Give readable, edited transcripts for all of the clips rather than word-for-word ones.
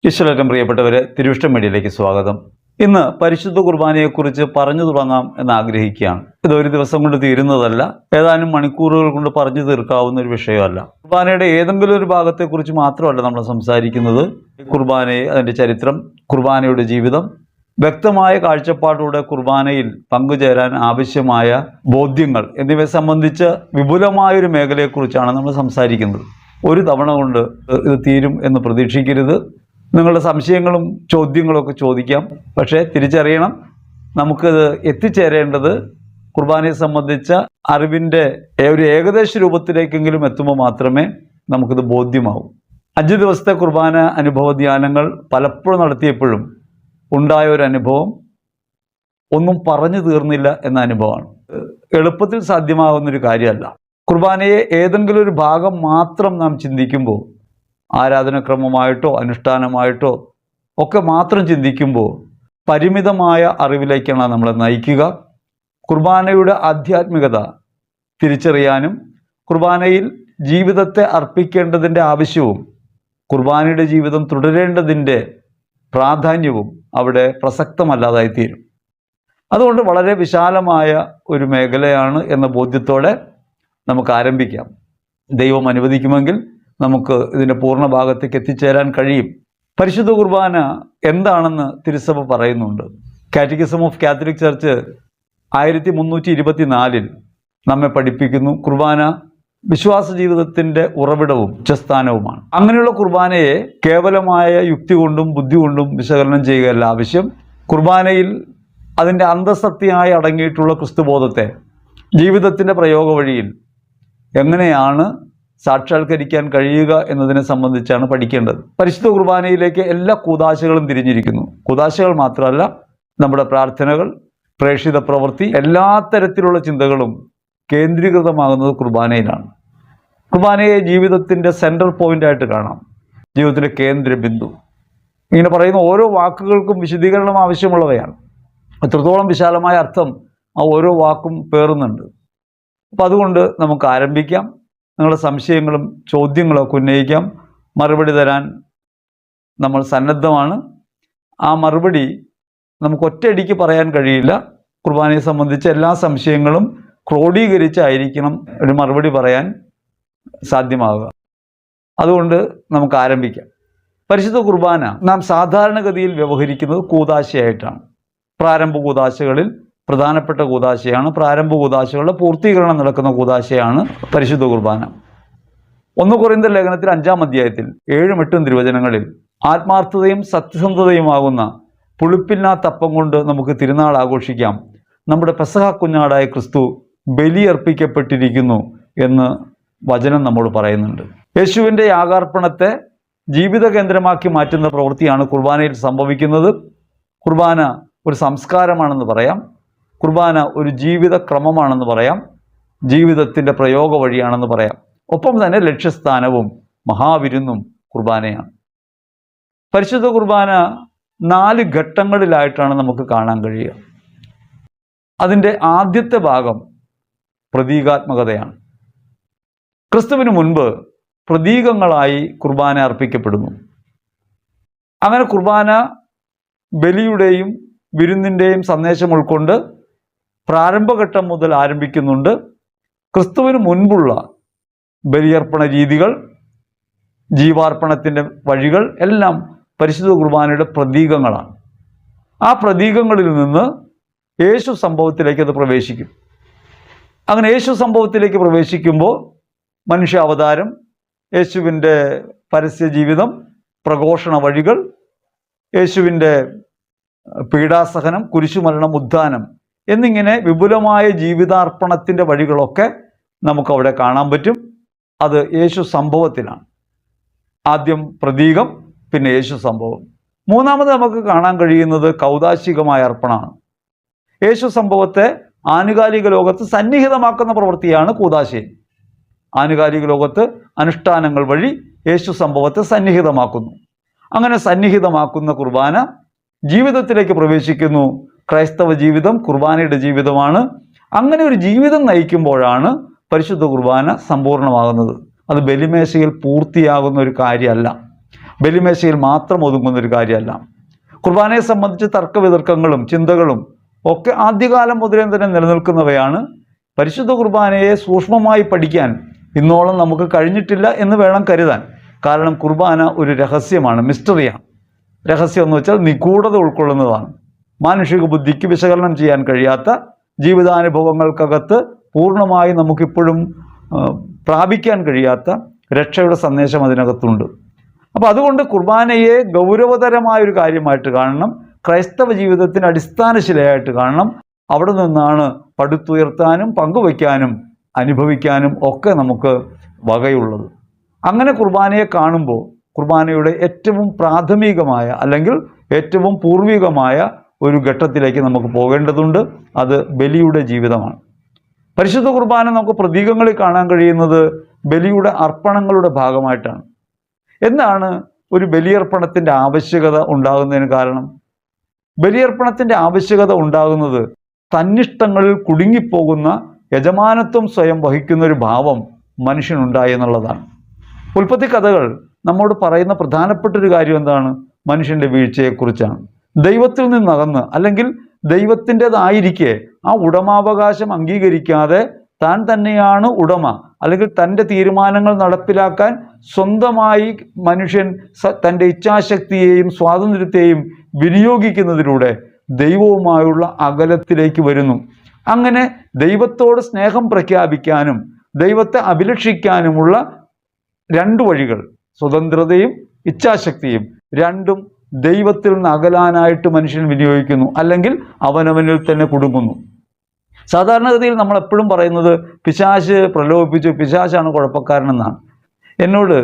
ഈശ്വരൻ പ്രിയപ്പെട്ടവരെ, തിരുവിഷ്ടം മീഡിയയിലേക്ക് സ്വാഗതം. ഇന്ന് പരിശുദ്ധ കുർബാനയെക്കുറിച്ച് പറഞ്ഞു തുടങ്ങാം എന്ന് ആഗ്രഹിക്കുകയാണ്. ഇത് ഒരു ദിവസം കൊണ്ട് തീരുന്നതല്ല, ഏതാനും മണിക്കൂറുകൾ കൊണ്ട് പറഞ്ഞു തീർക്കാവുന്ന ഒരു വിഷയമല്ല. കുർബാനയുടെ ഏതെങ്കിലും ഒരു ഭാഗത്തെക്കുറിച്ച് മാത്രമല്ല നമ്മൾ സംസാരിക്കുന്നത്. കുർബാനയെ, അതിൻ്റെ ചരിത്രം, കുർബാനയുടെ ജീവിതം, വ്യക്തമായ കാഴ്ചപ്പാടിലൂടെ കുർബാനയിൽ പങ്കുചേരാൻ ആവശ്യമായ ബോധ്യങ്ങൾ എന്നിവയെ സംബന്ധിച്ച് വിപുലമായൊരു മേഖലയെക്കുറിച്ചാണ് നമ്മൾ സംസാരിക്കുന്നത്. ഒരു തവണ കൊണ്ട് ഇത് തീരും എന്ന് പ്രതീക്ഷിക്കരുത്. നിങ്ങളുടെ സംശയങ്ങളും ചോദ്യങ്ങളൊക്കെ ചോദിക്കാം. പക്ഷേ തിരിച്ചറിയണം, നമുക്കിത് എത്തിച്ചേരേണ്ടത് കുർബാനയെ സംബന്ധിച്ച അറിവിൻ്റെ ഒരു ഏകദേശ രൂപത്തിലേക്കെങ്കിലും എത്തുമ്പോൾ മാത്രമേ നമുക്കിത് ബോധ്യമാവും. 5 ദിവസത്തെ കുർബാന അനുഭവ ധ്യാനങ്ങൾ പലപ്പോഴും നടത്തിയപ്പോഴും ഉണ്ടായ ഒരു അനുഭവം ഒന്നും പറഞ്ഞു തീർന്നില്ല എന്ന അനുഭവമാണ്. എളുപ്പത്തിൽ സാധ്യമാകുന്നൊരു കാര്യമല്ല. കുർബാനയെ ഏതെങ്കിലും ഒരു ഭാഗം മാത്രം നാം ചിന്തിക്കുമ്പോൾ, ആരാധനക്രമമായിട്ടോ അനുഷ്ഠാനമായിട്ടോ ഒക്കെ മാത്രം ചിന്തിക്കുമ്പോൾ പരിമിതമായ അറിവിലേക്കാണ് നമ്മളെ നയിക്കുക. കുർബാനയുടെ ആധ്യാത്മികത തിരിച്ചറിയാനും കുർബാനയിൽ ജീവിതത്തെ അർപ്പിക്കേണ്ടതിൻ്റെ ആവശ്യവും കുർബാനയുടെ ജീവിതം തുടരേണ്ടതിൻ്റെ പ്രാധാന്യവും അവിടെ പ്രസക്തമല്ലാതായിത്തീരും. അതുകൊണ്ട് വളരെ വിശാലമായ ഒരു മേഖലയാണ് എന്ന ബോധ്യത്തോടെ നമുക്ക് ആരംഭിക്കാം. ദൈവം അനുവദിക്കുമെങ്കിൽ നമുക്ക് ഇതിൻ്റെ പൂർണ്ണ ഭാഗത്തേക്ക് എത്തിച്ചേരാൻ കഴിയും. പരിശുദ്ധ കുർബാന എന്താണെന്ന് തിരുസഭ പറയുന്നുണ്ട്. കാറ്റക്കിസം ഓഫ് കാത്തലിക് ചർച്ച് 1324 നമ്മെ പഠിപ്പിക്കുന്നു, കുർബാന വിശ്വാസ ജീവിതത്തിൻ്റെ ഉറവിടവും ഉച്ചസ്ഥാനവുമാണ്. അങ്ങനെയുള്ള കുർബാനയെ കേവലമായ യുക്തി കൊണ്ടും ബുദ്ധി കൊണ്ടും വിശകലനം ചെയ്യുകയല്ല ആവശ്യം. കുർബാനയിൽ അതിൻ്റെ അന്തസത്തയായി അടങ്ങിയിട്ടുള്ള ക്രിസ്തുബോധത്തെ ജീവിതത്തിൻ്റെ പ്രയോഗ വഴിയിൽ എങ്ങനെയാണ് സാക്ഷാത്കരിക്കാൻ കഴിയുക എന്നതിനെ സംബന്ധിച്ചാണ് പഠിക്കേണ്ടത്. പരിശുദ്ധ കുർബാനയിലേക്ക് എല്ലാ കൂദാശകളും തിരിഞ്ഞിരിക്കുന്നു. കൂദാശകൾ മാത്രമല്ല, നമ്മുടെ പ്രാർത്ഥനകൾ, പ്രേക്ഷിത പ്രവൃത്തി, എല്ലാ തരത്തിലുള്ള ചിന്തകളും കേന്ദ്രീകൃതമാകുന്നത് കുർബാനയിലാണ്. കുർബാനയെ ജീവിതത്തിൻ്റെ സെൻട്രൽ പോയിൻ്റായിട്ട് കാണാം, ജീവിതത്തിലെ കേന്ദ്ര ബിന്ദു. ഇങ്ങനെ പറയുന്ന ഓരോ വാക്കുകൾക്കും വിശദീകരണം ആവശ്യമുള്ളവയാണ്. എത്രത്തോളം വിശാലമായ അർത്ഥം ആ ഓരോ വാക്കും പേറുന്നുണ്ട്. അപ്പം അതുകൊണ്ട് നമുക്ക് ആരംഭിക്കാം. നിങ്ങളുടെ സംശയങ്ങളും ചോദ്യങ്ങളൊക്കെ ഉന്നയിക്കാം. മറുപടി തരാൻ നമ്മൾ സന്നദ്ധമാണ്. ആ മറുപടി നമുക്ക് ഒറ്റയടിക്ക് പറയാൻ കഴിയില്ല. കുർബാനയെ സംബന്ധിച്ച എല്ലാ സംശയങ്ങളും ക്രോഡീകരിച്ചായിരിക്കണം ഒരു മറുപടി പറയാൻ സാധ്യമാകുക. അതുകൊണ്ട് നമുക്ക് ആരംഭിക്കാം. പരിശുദ്ധ കുർബാന നാം സാധാരണഗതിയിൽ വ്യവഹരിക്കുന്നത് കൂദാശയായിട്ടാണ്. പ്രാരംഭ കൂദാശകളിൽ പ്രധാനപ്പെട്ട കൂദാശയാണ്. പ്രാരംഭ കൂദാശകളുടെ പൂർത്തീകരണം നടക്കുന്ന കൂദാശയാണ് പരിശുദ്ധ കുർബാന. 1 കൊരിന്ത്യർ ലേഖനത്തിൽ 5-ാം അധ്യായത്തിൽ 7-ഉം 8-ഉം തിരുവചനങ്ങളിൽ ആത്മാർത്ഥതയും സത്യസന്ധതയുമാകുന്ന പുളിപ്പില്ലാത്തപ്പം കൊണ്ട് നമുക്ക് തിരുനാൾ ആഘോഷിക്കാം, നമ്മുടെ പെസഹ കുഞ്ഞാടായ ക്രിസ്തു ബലിയർപ്പിക്കപ്പെട്ടിരിക്കുന്നു എന്ന് വചനം നമ്മോട് പറയുന്നുണ്ട്. യേശുവിൻ്റെ യാഗാർപ്പണത്തെ ജീവിത കേന്ദ്രമാക്കി മാറ്റുന്ന പ്രവൃത്തിയാണ് കുർബാനയിൽ സംഭവിക്കുന്നത്. കുർബാന ഒരു സംസ്കാരമാണെന്ന് പറയാം. കുർബാന ഒരു ജീവിത ക്രമമാണെന്ന് പറയാം. ജീവിതത്തിൻ്റെ പ്രയോഗ വഴിയാണെന്ന് പറയാം. ഒപ്പം തന്നെ ലക്ഷ്യസ്ഥാനവും മഹാവിരുന്നും കുർബാനയാണ്. പരിശുദ്ധ കുർബാന 4 ഘട്ടങ്ങളിലായിട്ടാണ് നമുക്ക് കാണാൻ കഴിയുക. അതിൻ്റെ ആദ്യത്തെ ഭാഗം പ്രതീകാത്മകതയാണ്. ക്രിസ്തുവിന് മുൻപ് പ്രതീകങ്ങളായി കുർബാന അർപ്പിക്കപ്പെടുന്നു. അങ്ങനെ കുർബാന ബലിയുടെയും വിരുന്നിൻ്റെയും സന്ദേശം ഉൾക്കൊണ്ട് പ്രാരംഭഘട്ടം മുതൽ ആരംഭിക്കുന്നുണ്ട്. ക്രിസ്തുവിന് മുൻപുള്ള ബലിയർപ്പണ രീതികൾ, ജീവാർപ്പണത്തിൻ്റെ വഴികൾ എല്ലാം പരിശുദ്ധ കുർബാനയുടെ പ്രതീകങ്ങളാണ്. ആ പ്രതീകങ്ങളിൽ നിന്ന് യേശു സംഭവത്തിലേക്ക് അത് പ്രവേശിക്കും. അങ്ങനെ യേശു സംഭവത്തിലേക്ക് പ്രവേശിക്കുമ്പോൾ മനുഷ്യാവതാരം, യേശുവിൻ്റെ പരസ്യ ജീവിതം, പ്രഘോഷണ വഴികൾ, യേശുവിൻ്റെ പീഡാസഹനം, കുരിശുമരണം, ഉദ്ധാനം എന്നിങ്ങനെ വിപുലമായ ജീവിതാർപ്പണത്തിൻ്റെ വഴികളൊക്കെ നമുക്കവിടെ കാണാൻ പറ്റും. അത് യേശു സംഭവത്തിലാണ്. ആദ്യം പ്രതീകം, പിന്നെ യേശു സംഭവം. മൂന്നാമത് നമുക്ക് കാണാൻ കഴിയുന്നത് കൗദാശികമായ അർപ്പണമാണ്. യേശു സംഭവത്തെ ആനുകാലിക ലോകത്ത് സന്നിഹിതമാക്കുന്ന പ്രവൃത്തിയാണ് കൂദാശയം. ആനുകാലിക ലോകത്ത് അനുഷ്ഠാനങ്ങൾ വഴി യേശു സംഭവത്തെ സന്നിഹിതമാക്കുന്നു. അങ്ങനെ സന്നിഹിതമാക്കുന്ന കുർബാന ജീവിതത്തിലേക്ക് പ്രവേശിക്കുന്നു. ക്രൈസ്തവ ജീവിതം കുർബാനയുടെ ജീവിതമാണ്. അങ്ങനെ ഒരു ജീവിതം നയിക്കുമ്പോഴാണ് പരിശുദ്ധ കുർബാന സമ്പൂർണ്ണമാകുന്നത്. അത് ബലിമേശയിൽ പൂർത്തിയാകുന്ന ഒരു കാര്യമല്ല. ബലിമേശയിൽ മാത്രം ഒതുങ്ങുന്നൊരു കാര്യമല്ല. കുർബാനയെ സംബന്ധിച്ച് തർക്കവിതർക്കങ്ങളും ചിന്തകളും ഒക്കെ ആദ്യകാലം മുതലേ തന്നെ നിലനിൽക്കുന്നവയാണ്. പരിശുദ്ധ കുർബാനയെ സൂക്ഷ്മമായി പഠിക്കാൻ ഇന്നോളം നമുക്ക് കഴിഞ്ഞിട്ടില്ല എന്ന് വേണം കരുതാൻ. കാരണം കുർബാന ഒരു രഹസ്യമാണ്, മിസ്റ്ററിയാണ്. രഹസ്യം എന്ന് വെച്ചാൽ നിഗൂഢത ഉൾക്കൊള്ളുന്നതാണ്. മാനുഷിക ബുദ്ധിക്ക് വിശകലനം ചെയ്യാൻ കഴിയാത്ത ജീവിതാനുഭവങ്ങൾക്കകത്ത് പൂർണ്ണമായി നമുക്കിപ്പോഴും പ്രാപിക്കാൻ കഴിയാത്ത രക്ഷയുടെ സന്ദേശം അതിനകത്തുണ്ട്. അപ്പോൾ അതുകൊണ്ട് കുർബാനയെ ഗൗരവതരമായൊരു കാര്യമായിട്ട് കാണണം, ക്രൈസ്തവ ജീവിതത്തിന് അടിസ്ഥാനശിലയായിട്ട് കാണണം. അവിടെ നിന്നാണ് പടുത്തുയർത്താനും പങ്കുവയ്ക്കാനും അനുഭവിക്കാനും ഒക്കെ നമുക്ക് വകയുള്ളത്. അങ്ങനെ കുർബാനയെ കാണുമ്പോൾ കുർബാനയുടെ ഏറ്റവും പ്രാഥമികമായ അല്ലെങ്കിൽ ഏറ്റവും പൂർവികമായ ഒരു ഘട്ടത്തിലേക്ക് നമുക്ക് പോകേണ്ടതുണ്ട്. അത് ബലിയുടെ ജീവിതമാണ്. പരിശുദ്ധ കുർബാന നമുക്ക് പ്രതീകങ്ങളിൽ കാണാൻ കഴിയുന്നത് ബലിയുടെ അർപ്പണങ്ങളുടെ ഭാഗമായിട്ടാണ്. എന്താണ് ഒരു ബലിയർപ്പണത്തിൻ്റെ ആവശ്യകത ഉണ്ടാകുന്നതിന് കാരണം? ബലിയർപ്പണത്തിൻ്റെ ആവശ്യകത ഉണ്ടാകുന്നത് തന്നിഷ്ടങ്ങളിൽ കുടുങ്ങിപ്പോകുന്ന യജമാനത്വം സ്വയം വഹിക്കുന്ന ഒരു ഭാവം മനുഷ്യനുണ്ടായി എന്നുള്ളതാണ്. ഉൽപ്പത്തി കഥകൾ നമ്മോട് പറയുന്ന പ്രധാനപ്പെട്ട ഒരു കാര്യം എന്താണ്? മനുഷ്യൻ്റെ വീഴ്ചയെക്കുറിച്ചാണ്. ദൈവത്തിൽ നിന്നകന്ന് അല്ലെങ്കിൽ ദൈവത്തിൻ്റെതായിരിക്കെ ആ ഉടമാവകാശം അംഗീകരിക്കാതെ താൻ തന്നെയാണ് ഉടമ അല്ലെങ്കിൽ തൻ്റെ തീരുമാനങ്ങൾ നടപ്പിലാക്കാൻ സ്വന്തമായി മനുഷ്യൻ തൻ്റെ ഇച്ഛാശക്തിയെയും സ്വാതന്ത്ര്യത്തെയും വിനിയോഗിക്കുന്നതിലൂടെ ദൈവവുമായുള്ള അകലത്തിലേക്ക് വരുന്നു. അങ്ങനെ ദൈവത്തോട് സ്നേഹം പ്രഖ്യാപിക്കാനും ദൈവത്തെ അഭിലഷിക്കാനുമുള്ള രണ്ട് വഴികൾ, സ്വതന്ത്രതയും ഇച്ഛാശക്തിയും, രണ്ടും ദൈവത്തിൽ നിന്ന് അകലാനായിട്ട് മനുഷ്യൻ വിനിയോഗിക്കുന്നു, അല്ലെങ്കിൽ അവനവനിൽ തന്നെ കുടുങ്ങുന്നു. സാധാരണഗതിയിൽ നമ്മൾ എപ്പോഴും പറയുന്നത് പിശാച് പ്രലോഭിപ്പിച്ചു, പിശാചാണ് കുഴപ്പക്കാരനെന്നാണ്. എന്നോട്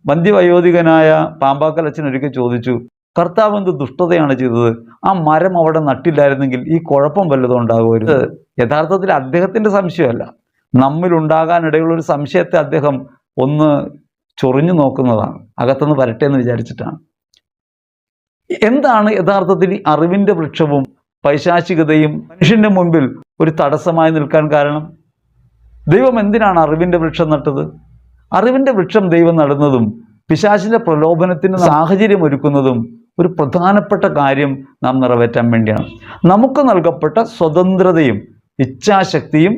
വന്ധ്യവയോധികനായ പാമ്പാക്കൽ അച്ഛൻ ഒരിക്കൽ ചോദിച്ചു, കർത്താവ് എന്ത് ദുഷ്ടതയാണ് ചെയ്തത്? ആ മരം അവിടെ നട്ടില്ലായിരുന്നെങ്കിൽ ഈ കുഴപ്പം വല്ലതും ഉണ്ടാകുമായിരുന്നു. യഥാർത്ഥത്തിൽ അദ്ദേഹത്തിൻ്റെ സംശയമല്ല, നമ്മിലുണ്ടാകാനിടയുള്ളൊരു സംശയത്തെ അദ്ദേഹം ഒന്ന് ചൊറിഞ്ഞു നോക്കുന്നതാണ്, അകത്തുനിന്ന് വരട്ടെ എന്ന് വിചാരിച്ചിട്ടാണ്. എന്താണ് യഥാർത്ഥത്തിൽ ഈ അറിവിൻ്റെ വൃക്ഷവും പൈശാചികതയും മനുഷ്യൻ്റെ മുൻപിൽ ഒരു തടസ്സമായി നിൽക്കാൻ കാരണം? ദൈവം എന്തിനാണ് അറിവിൻ്റെ വൃക്ഷം നട്ടത്? അറിവിൻ്റെ വൃക്ഷം ദൈവം നടുന്നതും പിശാചിൻ്റെ പ്രലോഭനത്തിന് സാഹചര്യം ഒരുക്കുന്നതും ഒരു പ്രധാനപ്പെട്ട കാര്യം നാം നിറവേറ്റാൻ വേണ്ടിയാണ്. നമുക്ക് നൽകപ്പെട്ട സ്വതന്ത്രതയും ഇച്ഛാശക്തിയും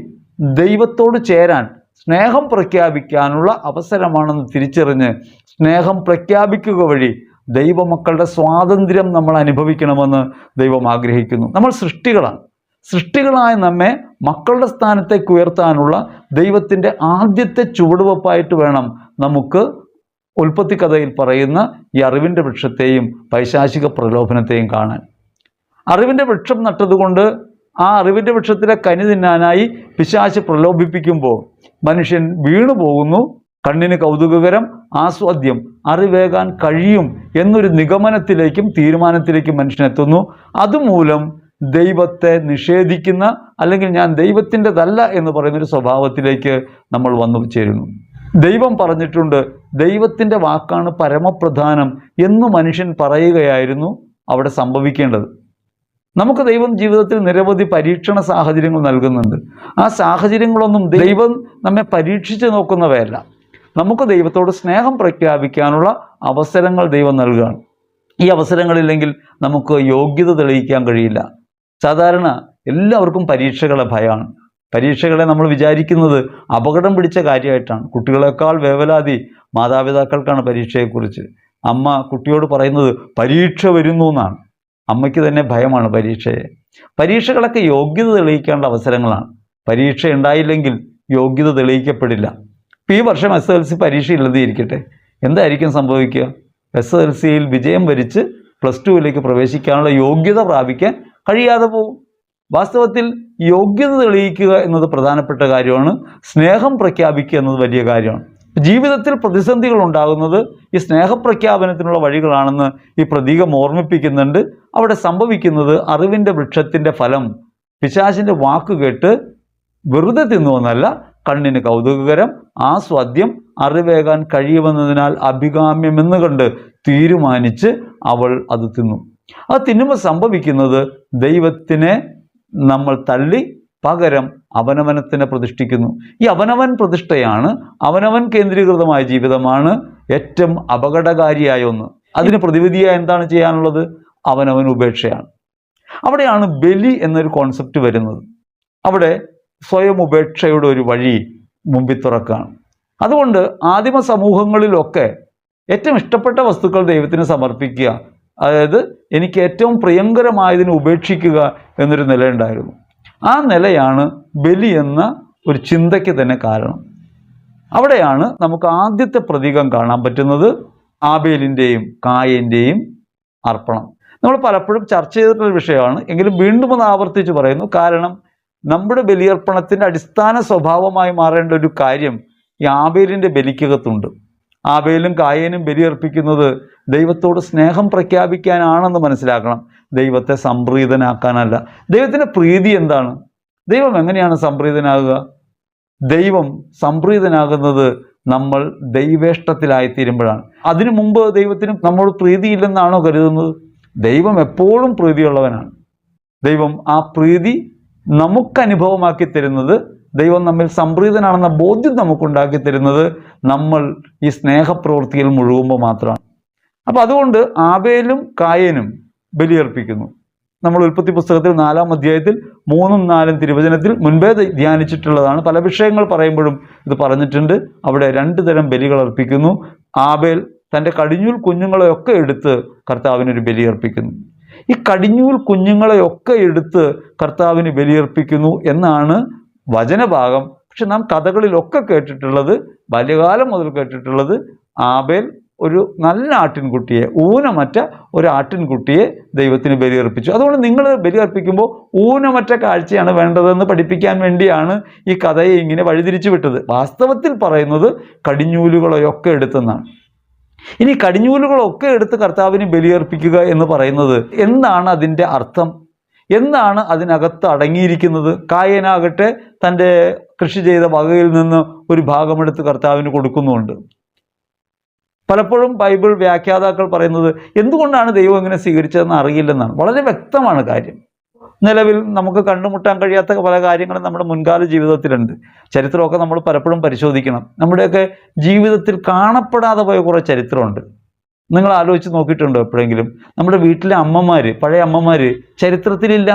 ദൈവത്തോട് ചേരാൻ സ്നേഹം പ്രഖ്യാപിക്കാനുള്ള അവസരമാണെന്ന് തിരിച്ചറിഞ്ഞ് സ്നേഹം പ്രഖ്യാപിക്കുക വഴി ദൈവമക്കളുടെ സ്വാതന്ത്ര്യം നമ്മൾ അനുഭവിക്കണമെന്ന് ദൈവം ആഗ്രഹിക്കുന്നു. നമ്മൾ സൃഷ്ടികളായ നമ്മെ മക്കളുടെ സ്ഥാനത്തേക്ക് ഉയർത്താനുള്ള ദൈവത്തിൻ്റെ ആദ്യത്തെ ചുവടുവെപ്പായിട്ട് വേണം നമുക്ക് ഉൽപ്പത്തി കഥയിൽ പറയുന്ന ഈ അറിവിൻ്റെ വൃക്ഷത്തെയും പൈശാചിക പ്രലോഭനത്തെയും കാണാൻ. അറിവിൻ്റെ വൃക്ഷം നട്ടതുകൊണ്ട് ആ അറിവിൻ്റെ വൃക്ഷത്തിലെ കനി തിന്നാനായി പിശാച് പ്രലോഭിപ്പിക്കുമ്പോൾ മനുഷ്യൻ വീണു പോകുന്നു. കണ്ണിന് കൗതുകകരം, ആസ്വാദ്യം, അറിവേകാൻ കഴിയും എന്നൊരു നിഗമനത്തിലേക്കും തീരുമാനത്തിലേക്കും മനുഷ്യനെത്തുന്നു. അതുമൂലം ദൈവത്തെ നിഷേധിക്കുന്ന അല്ലെങ്കിൽ ഞാൻ ദൈവത്തിൻ്റെതല്ല എന്ന് പറയുന്നൊരു സ്വഭാവത്തിലേക്ക് നമ്മൾ വന്നു ചേരുന്നു. ദൈവം പറഞ്ഞിട്ടുണ്ട്, ദൈവത്തിൻ്റെ വാക്കാണ് പരമപ്രധാനം എന്ന് മനുഷ്യൻ പറയുകയായിരുന്നു അവിടെ സംഭവിക്കേണ്ടത്. നമുക്ക് ദൈവം ജീവിതത്തിൽ നിരവധി പരീക്ഷണ സാഹചര്യങ്ങൾ നൽകുന്നുണ്ട്. ആ സാഹചര്യങ്ങളൊന്നും ദൈവം നമ്മെ പരീക്ഷിച്ച് നോക്കുന്നവയല്ല, നമുക്ക് ദൈവത്തോട് സ്നേഹം പ്രഖ്യാപിക്കാനുള്ള അവസരങ്ങൾ ദൈവം നൽകുകയാണ്. ഈ അവസരങ്ങളില്ലെങ്കിൽ നമുക്ക് യോഗ്യത തെളിയിക്കാൻ കഴിയില്ല. സാധാരണ എല്ലാവർക്കും പരീക്ഷകളെ ഭയമാണ്. പരീക്ഷകളെ നമ്മൾ വിചാരിക്കുന്നത് അപകടം പിടിച്ച കാര്യമായിട്ടാണ്. കുട്ടികളെക്കാൾ വേവലാതി മാതാപിതാക്കൾക്കാണ് പരീക്ഷയെക്കുറിച്ച്. അമ്മ കുട്ടിയോട് പറയുന്നത് പരീക്ഷ വരുന്നു എന്നാണ്. അമ്മയ്ക്ക് തന്നെ ഭയമാണ് പരീക്ഷയെ. പരീക്ഷകളൊക്കെ യോഗ്യത തെളിയിക്കേണ്ട അവസരങ്ങളാണ്. പരീക്ഷ ഉണ്ടായില്ലെങ്കിൽ യോഗ്യത തെളിയിക്കപ്പെടില്ല. ഇപ്പോൾ ഈ വർഷം SSLC പരീക്ഷ ഇല്ലാതിരിക്കട്ടെ, എന്തായിരിക്കും സംഭവിക്കുക? SSLCയിൽ വിജയം വരിച്ച് +2 പ്രവേശിക്കാനുള്ള യോഗ്യത പ്രാപിക്കാൻ കഴിയാതെ പോകും. വാസ്തവത്തിൽ യോഗ്യത തെളിയിക്കുക എന്നത് പ്രധാനപ്പെട്ട കാര്യമാണ്. സ്നേഹം പ്രഖ്യാപിക്കുക എന്നത് വലിയ കാര്യമാണ്. ജീവിതത്തിൽ പ്രതിസന്ധികൾ ഉണ്ടാകുന്നത് ഈ സ്നേഹപ്രഖ്യാപനത്തിനുള്ള വഴികളാണെന്ന് ഈ പ്രതീകം ഓർമ്മിപ്പിക്കുന്നുണ്ട്. അവിടെ സംഭവിക്കുന്നത് അറിവിൻ്റെ വൃക്ഷത്തിൻ്റെ ഫലം പിശാചിൻ്റെ വാക്ക് കേട്ട് വെറുതെ തിന്നുവെന്നല്ല, കണ്ണിന് കൗതുകകരം, ആസ്വാദ്യം, അറിവേകാൻ കഴിയുമെന്നതിനാൽ അഭികാമ്യമെന്ന് കണ്ട് തീരുമാനിച്ച് അവൾ അത് തിന്നു. അത് തിന്നുമ്പോൾ സംഭവിക്കുന്നത് ദൈവത്തിനെ നമ്മൾ തള്ളി പകരം അവനവനത്തിനെ പ്രതിഷ്ഠിക്കുന്നു. ഈ അവനവൻ പ്രതിഷ്ഠയാണ്, അവനവൻ കേന്ദ്രീകൃതമായ ജീവിതമാണ് ഏറ്റവും അപകടകാരിയായ ഒന്ന്. അതിന് പ്രതിവിധിയായി എന്താണ് ചെയ്യാനുള്ളത്? അവനവൻ ഉപേക്ഷയാണ്. അവിടെയാണ് ബലി എന്നൊരു കോൺസെപ്റ്റ് വരുന്നത്. അവിടെ സ്വയം ഉപേക്ഷയുടെ ഒരു വഴി മുമ്പിൽ തുറക്കുകയാണ്. അതുകൊണ്ട് ആദിമ സമൂഹങ്ങളിലൊക്കെ ഏറ്റവും ഇഷ്ടപ്പെട്ട വസ്തുക്കൾ ദൈവത്തിന് സമർപ്പിക്കുക, അതായത് എനിക്ക് ഏറ്റവും പ്രിയങ്കരമായതിനെ ഉപേക്ഷിക്കുക എന്നൊരു നിലയുണ്ടായിരുന്നു. ആ നിലയാണ് ബലി എന്ന ഒരു ചിന്തയ്ക്ക് തന്നെ കാരണം. അവിടെയാണ് നമുക്ക് ആദ്യത്തെ പ്രതീകം കാണാൻ പറ്റുന്നത് ആബേലിൻ്റെയും കായൻ്റെയും അർപ്പണം. നമ്മൾ പലപ്പോഴും ചർച്ച ചെയ്തിട്ടുള്ള വിഷയമാണ്, എങ്കിലും വീണ്ടും ഒന്ന് ആവർത്തിച്ച് പറയുന്നു. കാരണം നമ്മുടെ ബലിയർപ്പണത്തിൻ്റെ അടിസ്ഥാന സ്വഭാവമായി മാറേണ്ട ഒരു കാര്യം ഈ ആബേലിൻ്റെ ബലിക്കകത്തുണ്ട്. ആബേലും കായേനും ബലിയർപ്പിക്കുന്നത് ദൈവത്തോട് സ്നേഹം പ്രഖ്യാപിക്കാനാണെന്ന് മനസ്സിലാക്കണം, ദൈവത്തെ സംപ്രീതനാക്കാനല്ല. ദൈവത്തിൻ്റെ പ്രീതി എന്താണ്? ദൈവം എങ്ങനെയാണ് സംപ്രീതനാകുക? ദൈവം സംപ്രീതനാകുന്നത് നമ്മൾ ദൈവേഷ്ടത്തിലായിത്തീരുമ്പോഴാണ്. അതിനു മുമ്പ് ദൈവത്തിന് നമ്മോട് പ്രീതിയില്ലെന്നാണോ കരുതുന്നത്? ദൈവം എപ്പോഴും പ്രീതിയുള്ളവനാണ്. ദൈവം ആ പ്രീതി നമുക്കനുഭവമാക്കി തരുന്നത്, ദൈവം നമ്മിൽ സംപ്രീതനാണെന്ന ബോധ്യം നമുക്കുണ്ടാക്കി തരുന്നത് നമ്മൾ ഈ സ്നേഹപ്രവൃത്തിയിൽ മുഴുകുമ്പോൾ മാത്രമാണ്. അപ്പം അതുകൊണ്ട് ആബേലും കായേനും ബലിയർപ്പിക്കുന്നു. നമ്മൾ ഉൽപ്പത്തി പുസ്തകത്തിൽ 4-ാം അധ്യായത്തിൽ 3-4 തിരുവചനത്തിൽ മുൻപേ ധ്യാനിച്ചിട്ടുള്ളതാണ്. പല വിഷയങ്ങൾ പറയുമ്പോഴും ഇത് പറഞ്ഞിട്ടുണ്ട്. അവിടെ 2 തരം ബലികൾ അർപ്പിക്കുന്നു. ആബേൽ തൻ്റെ കടിഞ്ഞൂൽ കുഞ്ഞുങ്ങളെയൊക്കെ എടുത്ത് കർത്താവിനൊരു ബലിയർപ്പിക്കുന്നു. ഈ കടിഞ്ഞൂൽ കുഞ്ഞുങ്ങളെയൊക്കെ എടുത്ത് കർത്താവിന് ബലിയർപ്പിക്കുന്നു എന്നാണ് വചനഭാഗം. പക്ഷെ നാം കഥകളിലൊക്കെ കേട്ടിട്ടുള്ളത്, ബാല്യകാലം മുതൽ കേട്ടിട്ടുള്ളത്, ആബേൽ ഒരു നല്ല ആട്ടിൻകുട്ടിയെ, ഊനമറ്റ ഒരു ആട്ടിൻകുട്ടിയെ ദൈവത്തിന് ബലിയർപ്പിച്ചു. അതുകൊണ്ട് നിങ്ങൾ ബലിയർപ്പിക്കുമ്പോൾ ഊനമറ്റ കാഴ്ചയാണ് വേണ്ടതെന്ന് പഠിപ്പിക്കാൻ വേണ്ടിയാണ് ഈ കഥയെ ഇങ്ങനെ വഴിതിരിച്ചു വിട്ടത്. വാസ്തവത്തിൽ പറയുന്നത് കടിഞ്ഞൂലുകളെയൊക്കെ എടുത്തെന്നാണ്. ഇനി കടിഞ്ഞൂലുകളൊക്കെ എടുത്ത് കർത്താവിന് ബലിയർപ്പിക്കുക എന്ന് പറയുന്നത് എന്താണ്? അതിൻ്റെ അർത്ഥം എന്താണ്? അതിനകത്ത് അടങ്ങിയിരിക്കുന്നത്? കായേനാകട്ടെ തൻ്റെ കൃഷി ചെയ്ത വകയിൽ നിന്ന് ഒരു ഭാഗമെടുത്ത് കർത്താവിന് കൊടുക്കുന്നുണ്ട്. പലപ്പോഴും ബൈബിൾ വ്യാഖ്യാതാക്കൾ പറയുന്നത് എന്തുകൊണ്ടാണ് ദൈവം ഇങ്ങനെ സ്വീകരിച്ചതെന്ന് അറിയില്ലെന്നാണ്. വളരെ വ്യക്തമാണ് കാര്യം. നിലവിൽ നമുക്ക് കണ്ടുമുട്ടാൻ കഴിയാത്ത പല കാര്യങ്ങളും നമ്മുടെ മുൻകാല ജീവിതത്തിലുണ്ട്. ചരിത്രമൊക്കെ നമ്മൾ പലപ്പോഴും പരിശോധിക്കണം. നമ്മുടെയൊക്കെ ജീവിതത്തിൽ കാണപ്പെടാതെ പോയ കുറേ ചരിത്രമുണ്ട്. നിങ്ങൾ ആലോചിച്ച് നോക്കിയിട്ടുണ്ടോ എപ്പോഴെങ്കിലും? നമ്മുടെ വീട്ടിലെ അമ്മമാർ, പഴയ അമ്മമാർ ചരിത്രത്തിലില്ല.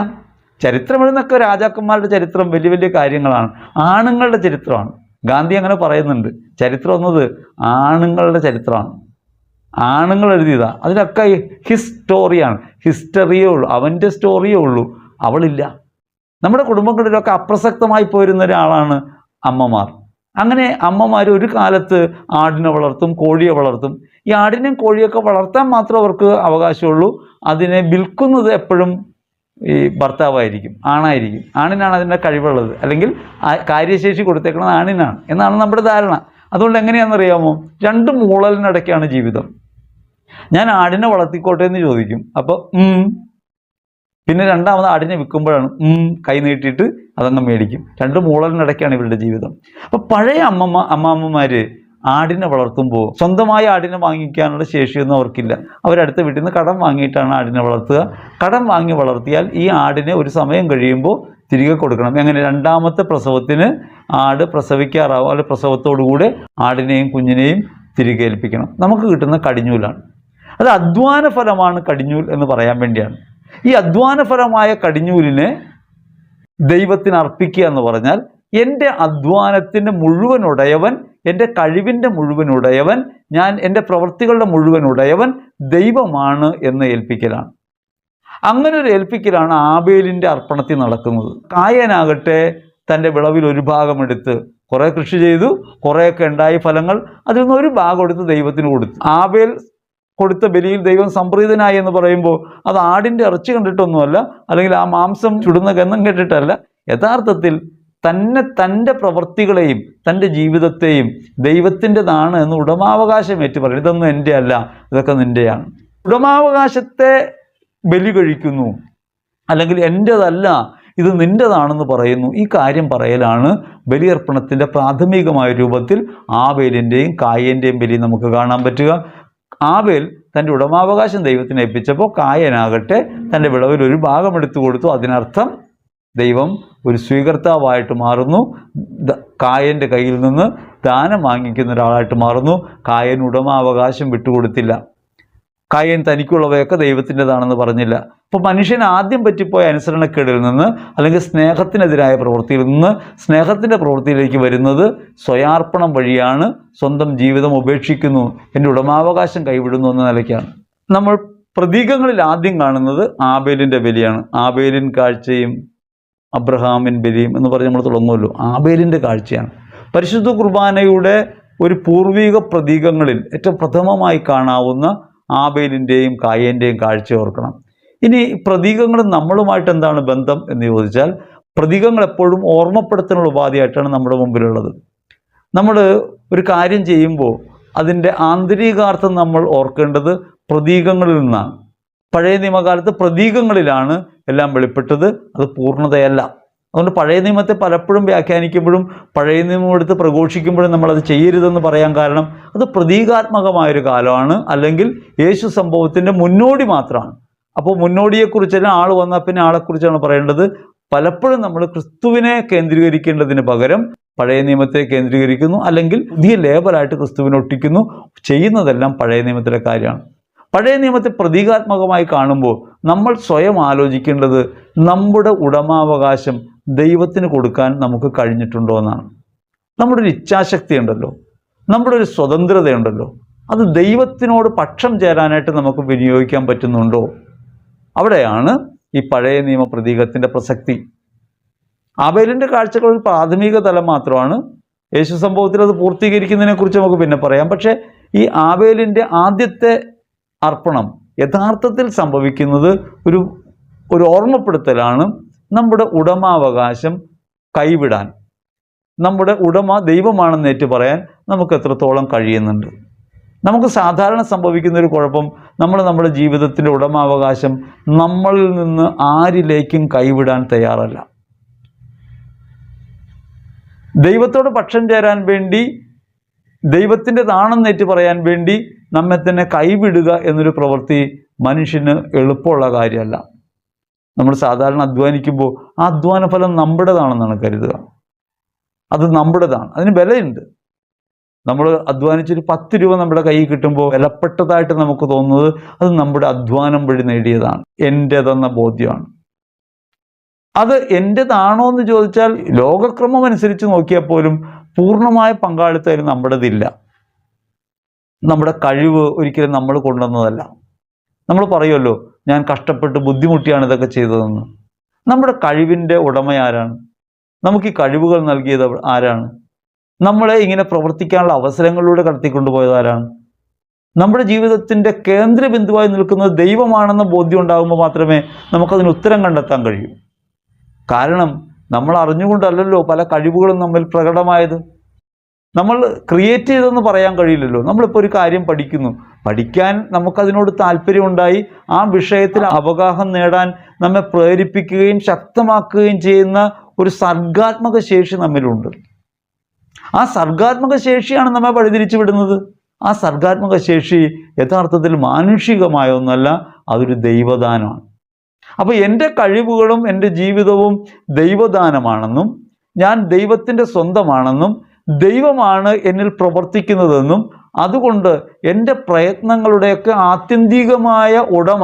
ചരിത്രം എഴുതുന്നൊക്കെ രാജാക്കന്മാരുടെ ചരിത്രം വലിയ വലിയ കാര്യങ്ങളാണ്, ആണുങ്ങളുടെ ചരിത്രമാണ്. ഗാന്ധി അങ്ങനെ പറയുന്നുണ്ട്, ചരിത്രം എന്നത് ആണുങ്ങളുടെ ചരിത്രമാണ്, ആണുങ്ങൾ എഴുതിയതാണ്. അതിലൊക്കെ ഹിസ്റ്റോറിയാണ്, ഹിസ്റ്ററിയേ ഉള്ളൂ, അവൻ്റെ സ്റ്റോറിയേ ഉള്ളൂ, അവളില്ല. നമ്മുടെ കുടുംബങ്ങളിലൊക്കെ അപ്രസക്തമായി പോയിരുന്ന ഒരാളാണ് അമ്മമാർ. അങ്ങനെ അമ്മമാർ ഒരു കാലത്ത് ആടിനെ വളർത്തും, കോഴിയെ വളർത്തും. ഈ ആടിനെയും കോഴിയൊക്കെ വളർത്താൻ മാത്രം അവർക്ക് അവകാശമുള്ളൂ. അതിനെ വിൽക്കുന്നത് എപ്പോഴും ഈ ഭർത്താവായിരിക്കും, ആണായിരിക്കും. ആണിനാണ് അതിൻ്റെ കഴിവുള്ളത്, അല്ലെങ്കിൽ കാര്യശേഷി കൊടുത്തേക്കുന്നത് ആണിനാണ് എന്നാണ് നമ്മുടെ ധാരണ. അതുകൊണ്ട് എങ്ങനെയാണെന്നറിയാമോ? 2 മൂളലിനിടയ്ക്കാണ് ജീവിതം. ഞാൻ ആടിനെ വളർത്തിക്കോട്ടെ എന്ന് ചോദിക്കും, അപ്പോൾ പിന്നെ രണ്ടാമത് ആടിനെ വിൽക്കുമ്പോഴാണ് കൈ നീട്ടിയിട്ട് അതങ്ങ് മേടിക്കും. 2 മൂളലിനിടയ്ക്കാണ് ഇവരുടെ ജീവിതം. അപ്പോൾ പഴയ അമ്മാമ്മമാർ ആടിനെ വളർത്തുമ്പോൾ സ്വന്തമായി ആടിനെ വാങ്ങിക്കാനുള്ള ശേഷിയൊന്നും അവർക്കില്ല. അവരടുത്ത വീട്ടിൽ നിന്ന് കടം വാങ്ങിയിട്ടാണ് ആടിനെ വളർത്തുക. കടം വാങ്ങി വളർത്തിയാൽ ഈ ആടിനെ ഒരു സമയം കഴിയുമ്പോൾ തിരികെ കൊടുക്കണം. എങ്ങനെ? 2ാമത്തെ പ്രസവത്തിന് ആട് പ്രസവിക്കാറാവും, അല്ലെങ്കിൽ പ്രസവത്തോടുകൂടെ ആടിനെയും കുഞ്ഞിനെയും തിരികെ ഏൽപ്പിക്കണം. നമുക്ക് കിട്ടുന്ന കടിഞ്ഞൂലാണ്. അത് അധ്വാന ഫലമാണ് കടിഞ്ഞൂൽ എന്ന് പറയാൻ വേണ്ടിയാണ്. ഈ അധ്വാനഫലമായ കടിഞ്ഞൂലിനെ ദൈവത്തിന് അർപ്പിക്കുക എന്ന് പറഞ്ഞാൽ എൻ്റെ അധ്വാനത്തിൻ്റെ മുഴുവൻ ഉടയവൻ, എൻ്റെ കഴിവിൻ്റെ മുഴുവൻ ഉടയവൻ, ഞാൻ എൻ്റെ പ്രവൃത്തികളുടെ മുഴുവൻ ഉടയവൻ ദൈവമാണ് എന്ന് ഏൽപ്പിക്കലാണ്. അങ്ങനെ ഒരു ഏൽപ്പിക്കലാണ് ആബേലിൻ്റെ അർപ്പണത്തിൽ നടക്കുന്നത്. കായനാകട്ടെ തൻ്റെ വിളവിൽ ഒരു ഭാഗം എടുത്ത് കുറേ കൃഷി ചെയ്തു, കുറേയൊക്കെ ഉണ്ടായ ഫലങ്ങൾ അതിൽ നിന്ന് ഒരു ഭാഗം എടുത്ത് ദൈവത്തിന് കൊടുത്തു. ആബേൽ കൊടുത്ത ബലിയിൽ ദൈവം സംപ്രീതനായി എന്ന് പറയുമ്പോൾ അത് ആടിൻ്റെ ഇറച്ചി കണ്ടിട്ടൊന്നുമല്ല, അല്ലെങ്കിൽ ആ മാംസം ചുടുന്ന ഗന്ധം കേട്ടിട്ടല്ല. യഥാർത്ഥത്തിൽ തൻ്റെ പ്രവൃത്തികളെയും തൻ്റെ ജീവിതത്തെയും ദൈവത്തിൻ്റെതാണ് എന്ന് ഉടമാവകാശം ഏറ്റു പറയും. ഇതൊന്നും എൻ്റെ അല്ല, ഇതൊക്കെ നിൻ്റെയാണ്. ഉടമാവകാശത്തെ ബലി കഴിക്കുന്നു, അല്ലെങ്കിൽ എൻ്റെതല്ല ഇത് നിൻ്റെതാണെന്ന് പറയുന്നു. ഈ കാര്യം പറയലാണ് ബലിയർപ്പണത്തിൻ്റെ പ്രാഥമികമായ രൂപത്തിൽ ആബേലിൻ്റെയും കായേൻ്റെയും ബലി നമുക്ക് കാണാൻ പറ്റുക. ആബേൽ തൻ്റെ ഉടമാവകാശം ദൈവത്തിന് ഏൽപ്പിച്ചപ്പോൾ കായനാകട്ടെ തൻ്റെ വിളവിൽ ഒരു ഭാഗം എടുത്തു കൊടുത്തു. അതിനർത്ഥം ദൈവം ഒരു സ്വീകർത്താവായിട്ട് മാറുന്നു, കായൻ്റെ കയ്യിൽ നിന്ന് ദാനം വാങ്ങിക്കുന്ന ഒരാളായിട്ട് മാറുന്നു. കായൻ ഉടമാവകാശം വിട്ടുകൊടുത്തില്ല. കായൻ തനിക്കുള്ളവയൊക്കെ ദൈവത്തിൻ്റെതാണെന്ന് പറഞ്ഞില്ല. അപ്പോൾ മനുഷ്യൻ ആദ്യം പറ്റിപ്പോയ അനുസരണക്കേടിൽ നിന്ന് അല്ലെങ്കിൽ സ്നേഹത്തിനെതിരായ പ്രവൃത്തിയിൽ നിന്ന് സ്നേഹത്തിൻ്റെ പ്രവൃത്തിയിലേക്ക് വരുന്നത് സ്വയാർപ്പണം വഴിയാണ്. സ്വന്തം ജീവിതം ഉപേക്ഷിക്കുന്നു, എൻ്റെ ഉടമാവകാശം കൈവിടുന്നു എന്ന നിലയ്ക്കാണ്. നമ്മൾ പ്രതീകങ്ങളിൽ ആദ്യം കാണുന്നത് ആബേലിൻ്റെ ബലിയാണ്. ആബേലിൻ കാഴ്ചയും അബ്രഹാമിൻ ബലിയും എന്ന് പറഞ്ഞ് നമ്മൾ തുടങ്ങുമല്ലോ. ആബേലിൻ്റെ കാഴ്ചയാണ് പരിശുദ്ധ കുർബാനയുടെ ഒരു പൂർവിക പ്രതീകങ്ങളിൽ ഏറ്റവും പ്രഥമമായി കാണാവുന്ന ആബേലിൻ്റെയും കായൻ്റെയും കാഴ്ച ഓർക്കണം. ഇനി പ്രതീകങ്ങൾ നമ്മളുമായിട്ട് എന്താണ് ബന്ധം എന്ന് ചോദിച്ചാൽ, പ്രതീകങ്ങൾ എപ്പോഴും ഓർമ്മപ്പെടുത്തുന്ന ഉപാധിയായിട്ടാണ് നമ്മുടെ മുമ്പിലുള്ളത്. നമ്മൾ ഒരു കാര്യം ചെയ്യുമ്പോൾ അതിൻ്റെ ആന്തരികാർത്ഥം നമ്മൾ ഓർക്കേണ്ടത് പ്രതീകങ്ങളിൽ നിന്നാണ്. പഴയ നിയമകാലത്ത് പ്രതീകങ്ങളിലാണ് എല്ലാം വെളിപ്പെട്ടത്, അത് പൂർണ്ണതയല്ല. അതുകൊണ്ട് പഴയ നിയമത്തെ പലപ്പോഴും വ്യാഖ്യാനിക്കുമ്പോഴും പഴയ നിയമം എടുത്ത് പ്രഘോഷിക്കുമ്പോഴും നമ്മളത് ചെയ്യരുതെന്ന് പറയാൻ കാരണം അത് പ്രതീകാത്മകമായൊരു കാലമാണ്, അല്ലെങ്കിൽ യേശു സംഭവത്തിൻ്റെ മുന്നോടി മാത്രമാണ്. അപ്പോൾ മുന്നോടിയെക്കുറിച്ച് ആൾ വന്നാൽ പിന്നെ ആളെക്കുറിച്ചാണ് പറയേണ്ടത്. പലപ്പോഴും നമ്മൾ ക്രിസ്തുവിനെ കേന്ദ്രീകരിക്കേണ്ടതിന് പകരം പഴയ നിയമത്തെ കേന്ദ്രീകരിക്കുന്നു, അല്ലെങ്കിൽ പുതിയ ലേബലായിട്ട് ക്രിസ്തുവിനെ ഒട്ടിക്കുന്നു. ചെയ്യുന്നതെല്ലാം പഴയ നിയമത്തിലെ കാര്യമാണ്. പഴയ നിയമത്തെ പ്രതീകാത്മകമായി കാണുമ്പോൾ നമ്മൾ സ്വയം ആലോചിക്കേണ്ടത് നമ്മുടെ ഉടമാവകാശം ദൈവത്തിന് കൊടുക്കാൻ നമുക്ക് കഴിഞ്ഞിട്ടുണ്ടോ എന്നാണ്. നമ്മുടെ ഒരു ഇച്ഛാശക്തി ഉണ്ടല്ലോ, നമ്മുടെ ഒരു സ്വതന്ത്രതയുണ്ടല്ലോ, അത് ദൈവത്തിനോട് പക്ഷം ചേരാനായിട്ട് നമുക്ക് വിനിയോഗിക്കാൻ പറ്റുന്നുണ്ടോ? അവിടെയാണ് ഈ പഴയ നിയമ പ്രതീകത്തിൻ്റെ പ്രസക്തി. ആബേലിൻ്റെ കാഴ്ചകൾ ഒരു പ്രാഥമിക തലം മാത്രമാണ്. യേശു സംഭവത്തിൽ അത് പൂർത്തീകരിക്കുന്നതിനെക്കുറിച്ച് നമുക്ക് പിന്നെ പറയാം. പക്ഷേ ഈ ആബേലിൻ്റെ ആദ്യത്തെ അർപ്പണം യഥാർത്ഥത്തിൽ സംഭവിക്കുന്നത് ഒരു ഓർമ്മപ്പെടുത്തലാണ്. നമ്മുടെ ഉടമാവകാശം കൈവിടാൻ, നമ്മുടെ ഉടമ ദൈവമാണെന്ന് ഏറ്റു പറയാൻ നമുക്ക് എത്രത്തോളം കഴിയുന്നുണ്ട്. നമുക്ക് സാധാരണ സംഭവിക്കുന്നൊരു കുഴപ്പം, നമ്മൾ നമ്മുടെ ജീവിതത്തിൻ്റെ ഉടമാവകാശം നമ്മളിൽ നിന്ന് ആരിലേക്കും കൈവിടാൻ തയ്യാറല്ല. ദൈവത്തോട് പക്ഷം ചേരാൻ വേണ്ടി, ദൈവത്തിൻ്റെതാണെന്ന് ഏറ്റു പറയാൻ വേണ്ടി നമ്മെ തന്നെ കൈവിടുക എന്നൊരു പ്രവൃത്തി മനുഷ്യന് എളുപ്പമുള്ള കാര്യമല്ല. നമ്മൾ സാധാരണ അധ്വാനിക്കുമ്പോൾ ആ അധ്വാന ഫലം നമ്മുടേതാണെന്നാണ് കരുതുക. അത് നമ്മുടേതാണ്, അതിന് വിലയുണ്ട്. നമ്മൾ അധ്വാനിച്ചൊരു 10 രൂപ നമ്മുടെ കയ്യിൽ കിട്ടുമ്പോൾ വിലപ്പെട്ടതായിട്ട് നമുക്ക് തോന്നുന്നത് അത് നമ്മുടെ അധ്വാനം വഴി നേടിയതാണ്, എൻ്റേതെന്ന ബോധ്യമാണ്. അത് എൻ്റേതാണോ എന്ന് ചോദിച്ചാൽ ലോകക്രമം അനുസരിച്ച് നോക്കിയാൽ പോലും പൂർണ്ണമായ പങ്കാളിത്തം നമ്മുടേതില്ല. നമ്മുടെ കഴിവ് ഒരിക്കലും നമ്മൾ കൊണ്ടുവന്നതല്ല. നമ്മൾ പറയുമല്ലോ, ഞാൻ കഷ്ടപ്പെട്ട് ബുദ്ധിമുട്ടിയാണ് ഇതൊക്കെ ചെയ്തതെന്ന്. നമ്മുടെ കഴിവിൻ്റെ ഉടമ ആരാണ്? നമുക്ക് ഈ കഴിവുകൾ നൽകിയത് ആരാണ്? നമ്മളെ ഇങ്ങനെ പ്രവർത്തിക്കാനുള്ള അവസരങ്ങളിലൂടെ കടത്തിക്കൊണ്ടുപോയത് ആരാണ്? നമ്മുടെ ജീവിതത്തിൻ്റെ കേന്ദ്ര ബിന്ദുവായി നിൽക്കുന്നത് ദൈവമാണെന്ന ബോധ്യം ഉണ്ടാകുമ്പോൾ മാത്രമേ നമുക്കതിന് ഉത്തരം കണ്ടെത്താൻ കഴിയൂ. കാരണം നമ്മൾ അറിഞ്ഞുകൊണ്ടല്ലല്ലോ പല കഴിവുകളും നമ്മിൽ പ്രകടമായത്. നമ്മൾ ക്രിയേറ്റ് ചെയ്തെന്ന് പറയാൻ കഴിയില്ലല്ലോ. നമ്മളിപ്പോൾ ഒരു കാര്യം പഠിക്കാൻ നമുക്കതിനോട് താല്പര്യമുണ്ടായി ആ വിഷയത്തിൽ അവഗാഹം നേടാൻ നമ്മെ പ്രേരിപ്പിക്കുകയും ശക്തമാക്കുകയും ചെയ്യുന്ന ഒരു സർഗാത്മക ശേഷി നമ്മിലുണ്ട്. ആ സർഗാത്മക ശേഷിയാണ് നമ്മെ വഴിതിരിച്ചു വിടുന്നത്. ആ സർഗാത്മക ശേഷി യഥാർത്ഥത്തിൽ മാനുഷികമായ ഒന്നല്ല, അതൊരു ദൈവദാനമാണ്. അപ്പോൾ എൻ്റെ കഴിവുകളും എൻ്റെ ജീവിതവും ദൈവദാനമാണെന്നും ഞാൻ ദൈവത്തിൻ്റെ സ്വന്തമാണെന്നും ദൈവമാണ് എന്നിൽ പ്രവർത്തിക്കുന്നതെന്നും അതുകൊണ്ട് എൻ്റെ പ്രയത്നങ്ങളുടെയൊക്കെ ആത്യന്തികമായ ഉടമ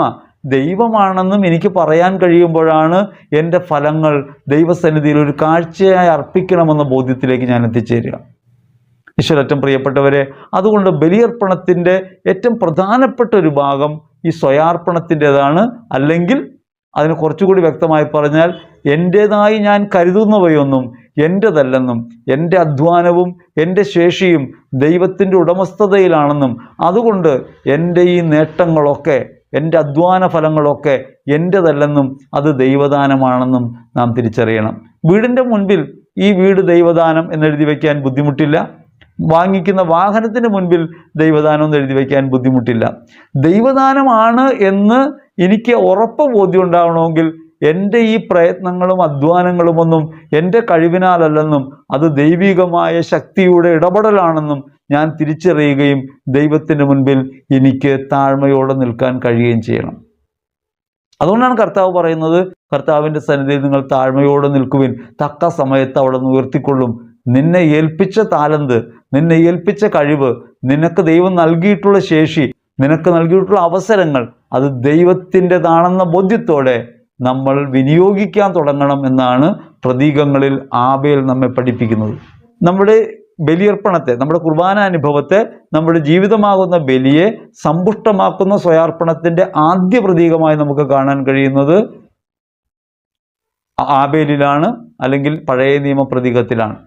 ദൈവമാണെന്നും എനിക്ക് പറയാൻ കഴിയുമ്പോഴാണ് എൻ്റെ ഫലങ്ങൾ ദൈവസന്നിധിയിൽ ഒരു കാഴ്ചയായി അർപ്പിക്കണമെന്ന ബോധ്യത്തിലേക്ക് ഞാൻ എത്തിച്ചേരുക. ഈശ്വരറ്റം പ്രിയപ്പെട്ടവരെ, അതുകൊണ്ട് ബലിയർപ്പണത്തിൻ്റെ ഏറ്റവും പ്രധാനപ്പെട്ട ഒരു ഭാഗം ഈ സ്വയാർപ്പണത്തിൻ്റെതാണ്. അല്ലെങ്കിൽ അതിന് കുറച്ചുകൂടി വ്യക്തമായി പറഞ്ഞാൽ, എൻ്റേതായി ഞാൻ കരുതുന്നവയൊന്നും എൻ്റെതല്ലെന്നും എൻ്റെ അധ്വാനവും എൻ്റെ ശേഷിയും ദൈവത്തിൻ്റെ ഉടമസ്ഥതയിലാണെന്നും അതുകൊണ്ട് എൻ്റെ ഈ നേട്ടങ്ങളൊക്കെ, എൻ്റെ അധ്വാന ഫലങ്ങളൊക്കെ എൻ്റെതല്ലെന്നും അത് ദൈവദാനമാണെന്നും നാം തിരിച്ചറിയണം. വീടിൻ്റെ മുൻപിൽ ഈ വീട് ദൈവദാനം എന്നെഴുതി വയ്ക്കാൻ ബുദ്ധിമുട്ടില്ല. വാങ്ങിക്കുന്ന വാഹനത്തിന് മുൻപിൽ ദൈവദാനം എന്ന് എഴുതി വയ്ക്കാൻ ബുദ്ധിമുട്ടില്ല. ദൈവദാനമാണ് എന്ന് എനിക്ക് ഉറപ്പ് ബോധ്യം ഉണ്ടാവണമെങ്കിൽ എൻ്റെ ഈ പ്രയത്നങ്ങളും അധ്വാനങ്ങളുമൊന്നും എൻ്റെ കഴിവിനാലല്ലെന്നും അത് ദൈവികമായ ശക്തിയുടെ ഇടപെടലാണെന്നും ഞാൻ തിരിച്ചറിയുകയും ദൈവത്തിൻ്റെ മുൻപിൽ എനിക്ക് താഴ്മയോടെ നിൽക്കാൻ കഴിയുകയും ചെയ്യണം. അതുകൊണ്ടാണ് കർത്താവ് പറയുന്നത്, കർത്താവിൻ്റെ സന്നിധിയിൽ നിങ്ങൾ താഴ്മയോടെ നിൽക്കുവിൻ, തക്ക സമയത്ത് അവിടെ നിന്ന് ഉയർത്തിക്കൊള്ളും. നിന്നെ ഏൽപ്പിച്ച താലന്ത്, നിന്നെ ഏൽപ്പിച്ച കഴിവ്, നിനക്ക് ദൈവം നൽകിയിട്ടുള്ള ശേഷി നിനക്ക് നൽകിയിട്ടുള്ള അവസരങ്ങൾ അത് ദൈവത്തിൻ്റെതാണെന്ന ബോധ്യത്തോടെ നമ്മൾ വിനിയോഗിക്കാൻ തുടങ്ങണം എന്നാണ് പ്രതീകങ്ങളിൽ ആബേൽ നമ്മെ പഠിപ്പിക്കുന്നത്. നമ്മുടെ ബലിയർപ്പണത്തെ, നമ്മുടെ കുർബാന അനുഭവത്തെ, നമ്മുടെ ജീവിതമാകുന്ന ബലിയെ സമ്പുഷ്ടമാക്കുന്ന സ്വയാർപ്പണത്തിൻ്റെ ആദ്യ പ്രതീകമായി നമുക്ക് കാണാൻ കഴിയുന്നത് ആബേലിലാണ്, അല്ലെങ്കിൽ പഴയ നിയമ പ്രതീകത്തിലാണ്.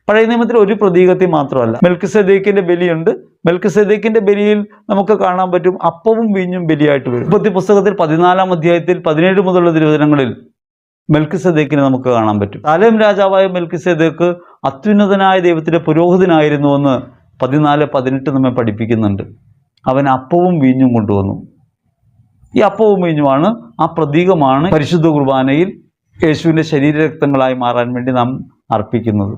പഴയ നിയമത്തിൽ ഒരു പ്രതീകത്തിൽ മാത്രമല്ല, മെൽക്കിസേദേക്കിന്റെ ബലിയുണ്ട്. മെൽക്കിസേദേക്കിന്റെ ബലിയിൽ നമുക്ക് കാണാൻ പറ്റും അപ്പവും വീഞ്ഞും ബലിയായിട്ട് വരും. ഉൽപ്പത്തി പുസ്തകത്തിൽ 14-ാം അധ്യായത്തിൽ 17 മുതലുള്ള തിരുവചനങ്ങളിൽ മെൽക്കിസേദേക്കിനെ നമുക്ക് കാണാൻ പറ്റും. സാലേം രാജാവായ മെൽക്കിസേദേക്ക് അത്യുന്നതനായ ദൈവത്തിന്റെ പുരോഹിതനായിരുന്നുവെന്ന് 14-18 നമ്മെ പഠിപ്പിക്കുന്നുണ്ട്. അവൻ അപ്പവും വീഞ്ഞും കൊണ്ടുവന്നു. ഈ അപ്പവും വീഞ്ഞുമാണ്, ആ പ്രതീകമാണ് പരിശുദ്ധ കുർബാനയിൽ യേശുവിൻ്റെ ശരീരരക്തങ്ങളായി മാറാൻ വേണ്ടി നാം അർപ്പിക്കുന്നത്.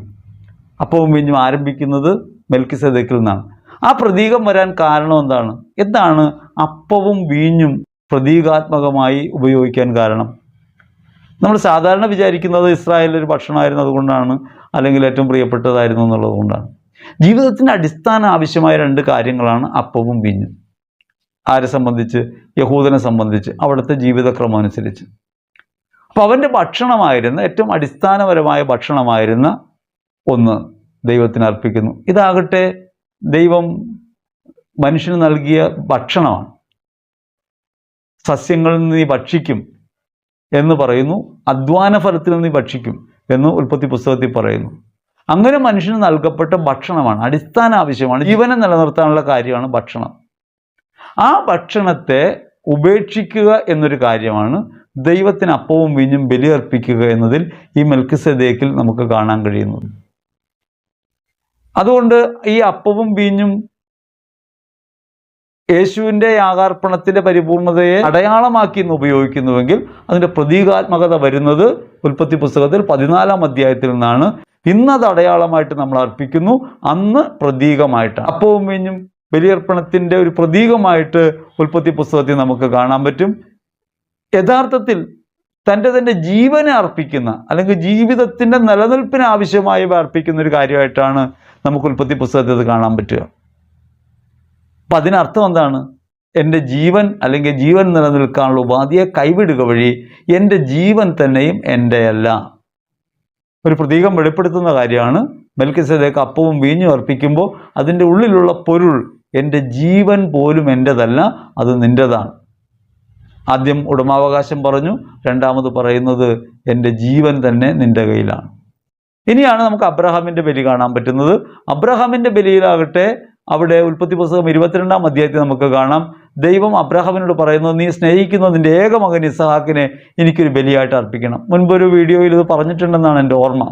അപ്പവും വീഞ്ഞും ആരംഭിക്കുന്നത് മെൽക്കിസേദേക്കിൽ നിന്നാണ്. ആ പ്രതീകം വരാൻ കാരണം എന്താണ് അപ്പവും വീഞ്ഞും പ്രതീകാത്മകമായി ഉപയോഗിക്കാൻ കാരണം? നമ്മൾ സാധാരണ വിചാരിക്കുന്നത് ഇസ്രായേലിൽ ഒരു ഭക്ഷണമായിരുന്നു അതുകൊണ്ടാണ്, അല്ലെങ്കിൽ ഏറ്റവും പ്രിയപ്പെട്ടതായിരുന്നു എന്നുള്ളത് കൊണ്ടാണ്. ജീവിതത്തിൻ്റെ അടിസ്ഥാന ആവശ്യമായ 2 കാര്യങ്ങളാണ് അപ്പവും വീഞ്ഞും. ആരെ സംബന്ധിച്ച്? യഹൂദനെ സംബന്ധിച്ച്, അവിടുത്തെ ജീവിതക്രമം അനുസരിച്ച്. അപ്പോൾ അവൻ്റെ ഭക്ഷണമായിരുന്ന, ഏറ്റവും അടിസ്ഥാനപരമായ ഭക്ഷണമായിരുന്ന ഒന്ന് ദൈവത്തിന് അർപ്പിക്കുന്നു. ഇതാകട്ടെ ദൈവം മനുഷ്യന് നൽകിയ ഭക്ഷണമാണ്. സസ്യങ്ങളിൽ നിന്ന് നീ ഭക്ഷിക്കും എന്ന് പറയുന്നു, അധ്വാന ഫലത്തിൽ നിന്ന് നീ ഭക്ഷിക്കും എന്ന് ഉൽപ്പത്തി പുസ്തകത്തിൽ പറയുന്നു. അങ്ങനെ മനുഷ്യന് നൽകപ്പെട്ട ഭക്ഷണമാണ്, അടിസ്ഥാന ആവശ്യമാണ്, ജീവനെ നിലനിർത്താനുള്ള കാര്യമാണ് ഭക്ഷണം. ആ ഭക്ഷണത്തെ ഉപേക്ഷിക്കുക എന്നൊരു കാര്യമാണ് ദൈവത്തിന് അപ്പവും വീഞ്ഞും ബലിയർപ്പിക്കുക എന്നതിൽ ഈ മെൽക്കിസേദേക്കിൽ നമുക്ക് കാണാൻ കഴിയുന്നത്. അതുകൊണ്ട് ഈ അപ്പവും വീഞ്ഞും യേശുവിൻ്റെ യാഗാർപ്പണത്തിൻ്റെ പരിപൂർണതയെ അടയാളമാക്കി ഇന്ന് ഉപയോഗിക്കുന്നുവെങ്കിൽ അതിൻ്റെ പ്രതീകാത്മകത വരുന്നത് ഉൽപ്പത്തി പുസ്തകത്തിൽ 14-ാം അധ്യായത്തിൽ നിന്നാണ്. ഇന്നത് അടയാളമായിട്ട് നമ്മൾ അർപ്പിക്കുന്നു, അന്ന് പ്രതീകമായിട്ടാണ്. അപ്പവും വീഞ്ഞും ബലിയർപ്പണത്തിൻ്റെ ഒരു പ്രതീകമായിട്ട് ഉൽപ്പത്തി പുസ്തകത്തിൽ നമുക്ക് കാണാൻ പറ്റും. യഥാർത്ഥത്തിൽ തൻ്റെ ജീവനെ അർപ്പിക്കുന്ന, അല്ലെങ്കിൽ ജീവിതത്തിൻ്റെ നിലനിൽപ്പിന് ആവശ്യമായി അർപ്പിക്കുന്ന ഒരു കാര്യമായിട്ടാണ് നമുക്ക് ഉൽപ്പത്തി പുസ്തകത്തിൽ അത് കാണാൻ പറ്റുക. അപ്പം അതിനർത്ഥം എന്താണ്? എൻ്റെ ജീവൻ, അല്ലെങ്കിൽ ജീവൻ നിലനിൽക്കാനുള്ള ഉപാധിയെ കൈവിടുക വഴി എൻ്റെ ജീവൻ തന്നെയും എൻ്റെയല്ല. ഒരു പ്രതീകം വെളിപ്പെടുത്തുന്ന കാര്യമാണ്. മെൽക്കിസേദേക്ക് അപ്പവും വീഞ്ഞും അർപ്പിക്കുമ്പോൾ അതിൻ്റെ ഉള്ളിലുള്ള പൊരുൾ, എൻ്റെ ജീവൻ പോലും എൻ്റെതല്ല, അത് നിൻ്റെതാണ്. ആദ്യം ഉടമാവകാശം പറഞ്ഞു, രണ്ടാമത് പറയുന്നത് എൻ്റെ ജീവൻ തന്നെ നിൻ്റെ കയ്യിലാണ്. ഇനിയാണ് നമുക്ക് അബ്രഹാമിൻ്റെ ബലി കാണാൻ പറ്റുന്നത്. അബ്രഹാമിൻ്റെ ബലിയിലാകട്ടെ അവിടെ ഉൽപ്പത്തി പുസ്തകം 22-ാം അധ്യായത്തിൽ നമുക്ക് കാണാം, ദൈവം അബ്രഹാമിനോട് പറയുന്നത്, നീ സ്നേഹിക്കുന്ന നിൻ്റെ ഏകമകൻ ഇസഹാക്കിനെ എനിക്കൊരു ബലിയായിട്ട് അർപ്പിക്കണം. മുൻപൊരു വീഡിയോയിൽ ഇത് പറഞ്ഞിട്ടുണ്ടെന്നാണ് എൻ്റെ ഓർമ്മ.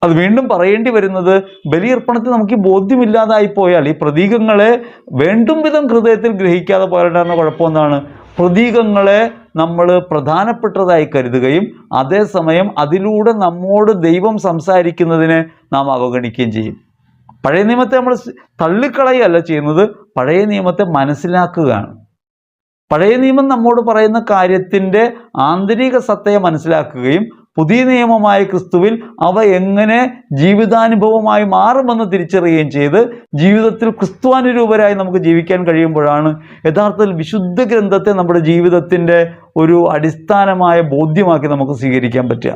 അത് വീണ്ടും പറയേണ്ടി വരുന്നത്, ബലിയർപ്പണത്തിൽ നമുക്ക് ഈ ബോധ്യമില്ലാതായി പോയാൽ, ഈ പ്രതീകങ്ങളെ വേണ്ടും വിധം ഹൃദയത്തിൽ ഗ്രഹിക്കാതെ പോരാണ്ടായിരുന്ന കുഴപ്പമെന്താണ്? പ്രതീകങ്ങളെ നമ്മൾ പ്രധാനപ്പെട്ടതായി കരുതുകയും അതേസമയം അതിലൂടെ നമ്മോട് ദൈവം സംസാരിക്കുന്നതിനെ നാം അവഗണിക്കുകയും ചെയ്യും. പഴയ നിയമത്തെ നമ്മൾ തള്ളിക്കളയല്ല ചെയ്യുന്നത്, പഴയ നിയമത്തെ മനസ്സിലാക്കുകയാണ്. പഴയ നിയമം നമ്മോട് പറയുന്ന കാര്യത്തിൻ്റെ ആന്തരിക സത്തയെ മനസ്സിലാക്കുകയും പുതിയ നിയമമായ ക്രിസ്തുവിൽ അവ എങ്ങനെ ജീവിതാനുഭവമായി മാറുമെന്ന് തിരിച്ചറിയുകയും ചെയ്ത് ജീവിതത്തിൽ ക്രിസ്തുവാനുരൂപരായി നമുക്ക് ജീവിക്കാൻ കഴിയുമ്പോഴാണ് യഥാർത്ഥത്തിൽ വിശുദ്ധ ഗ്രന്ഥത്തെ നമ്മുടെ ജീവിതത്തിൻ്റെ ഒരു അടിസ്ഥാനമായ ബോധ്യമാക്കി നമുക്ക് സ്വീകരിക്കാൻ പറ്റുക.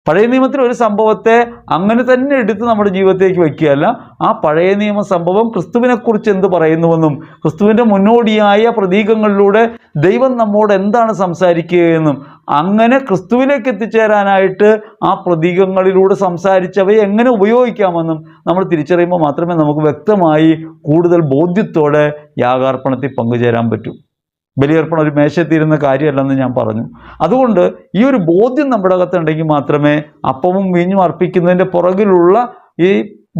പഴയ നിയമത്തിൽ ഒരു സംഭവത്തെ അങ്ങനെ തന്നെ എടുത്ത് നമ്മുടെ ജീവിതത്തിലേക്ക് വയ്ക്കുകയല്ല, ആ പഴയ നിയമ സംഭവം ക്രിസ്തുവിനെക്കുറിച്ച് എന്ത് പറയുന്നുവെന്നും ക്രിസ്തുവിൻ്റെ മുന്നോടിയായ പ്രതീകങ്ങളിലൂടെ ദൈവം നമ്മോട് എന്താണ് സംസാരിക്കുകയെന്നും അങ്ങനെ ക്രിസ്തുവിലേക്ക് എത്തിച്ചേരാനായിട്ട് ആ പ്രതീകങ്ങളിലൂടെ സംസാരിച്ചവയെ എങ്ങനെ ഉപയോഗിക്കാമെന്നും നമ്മൾ തിരിച്ചറിയുമ്പോൾ മാത്രമേ നമുക്ക് വ്യക്തമായി കൂടുതൽ ബോധ്യത്തോടെ യാഗാർപ്പണത്തിൽ പങ്കുചേരാൻ പറ്റൂ. ബലിയർപ്പണം ഒരു മേശത്തിരുന്ന കാര്യമല്ലെന്ന് ഞാൻ പറഞ്ഞു. അതുകൊണ്ട് ഈ ഒരു ബോധ്യം നമ്മുടെ അകത്തുണ്ടെങ്കിൽ മാത്രമേ അപ്പവും വീഞ്ഞും അർപ്പിക്കുന്നതിൻ്റെ പുറകിലുള്ള ഈ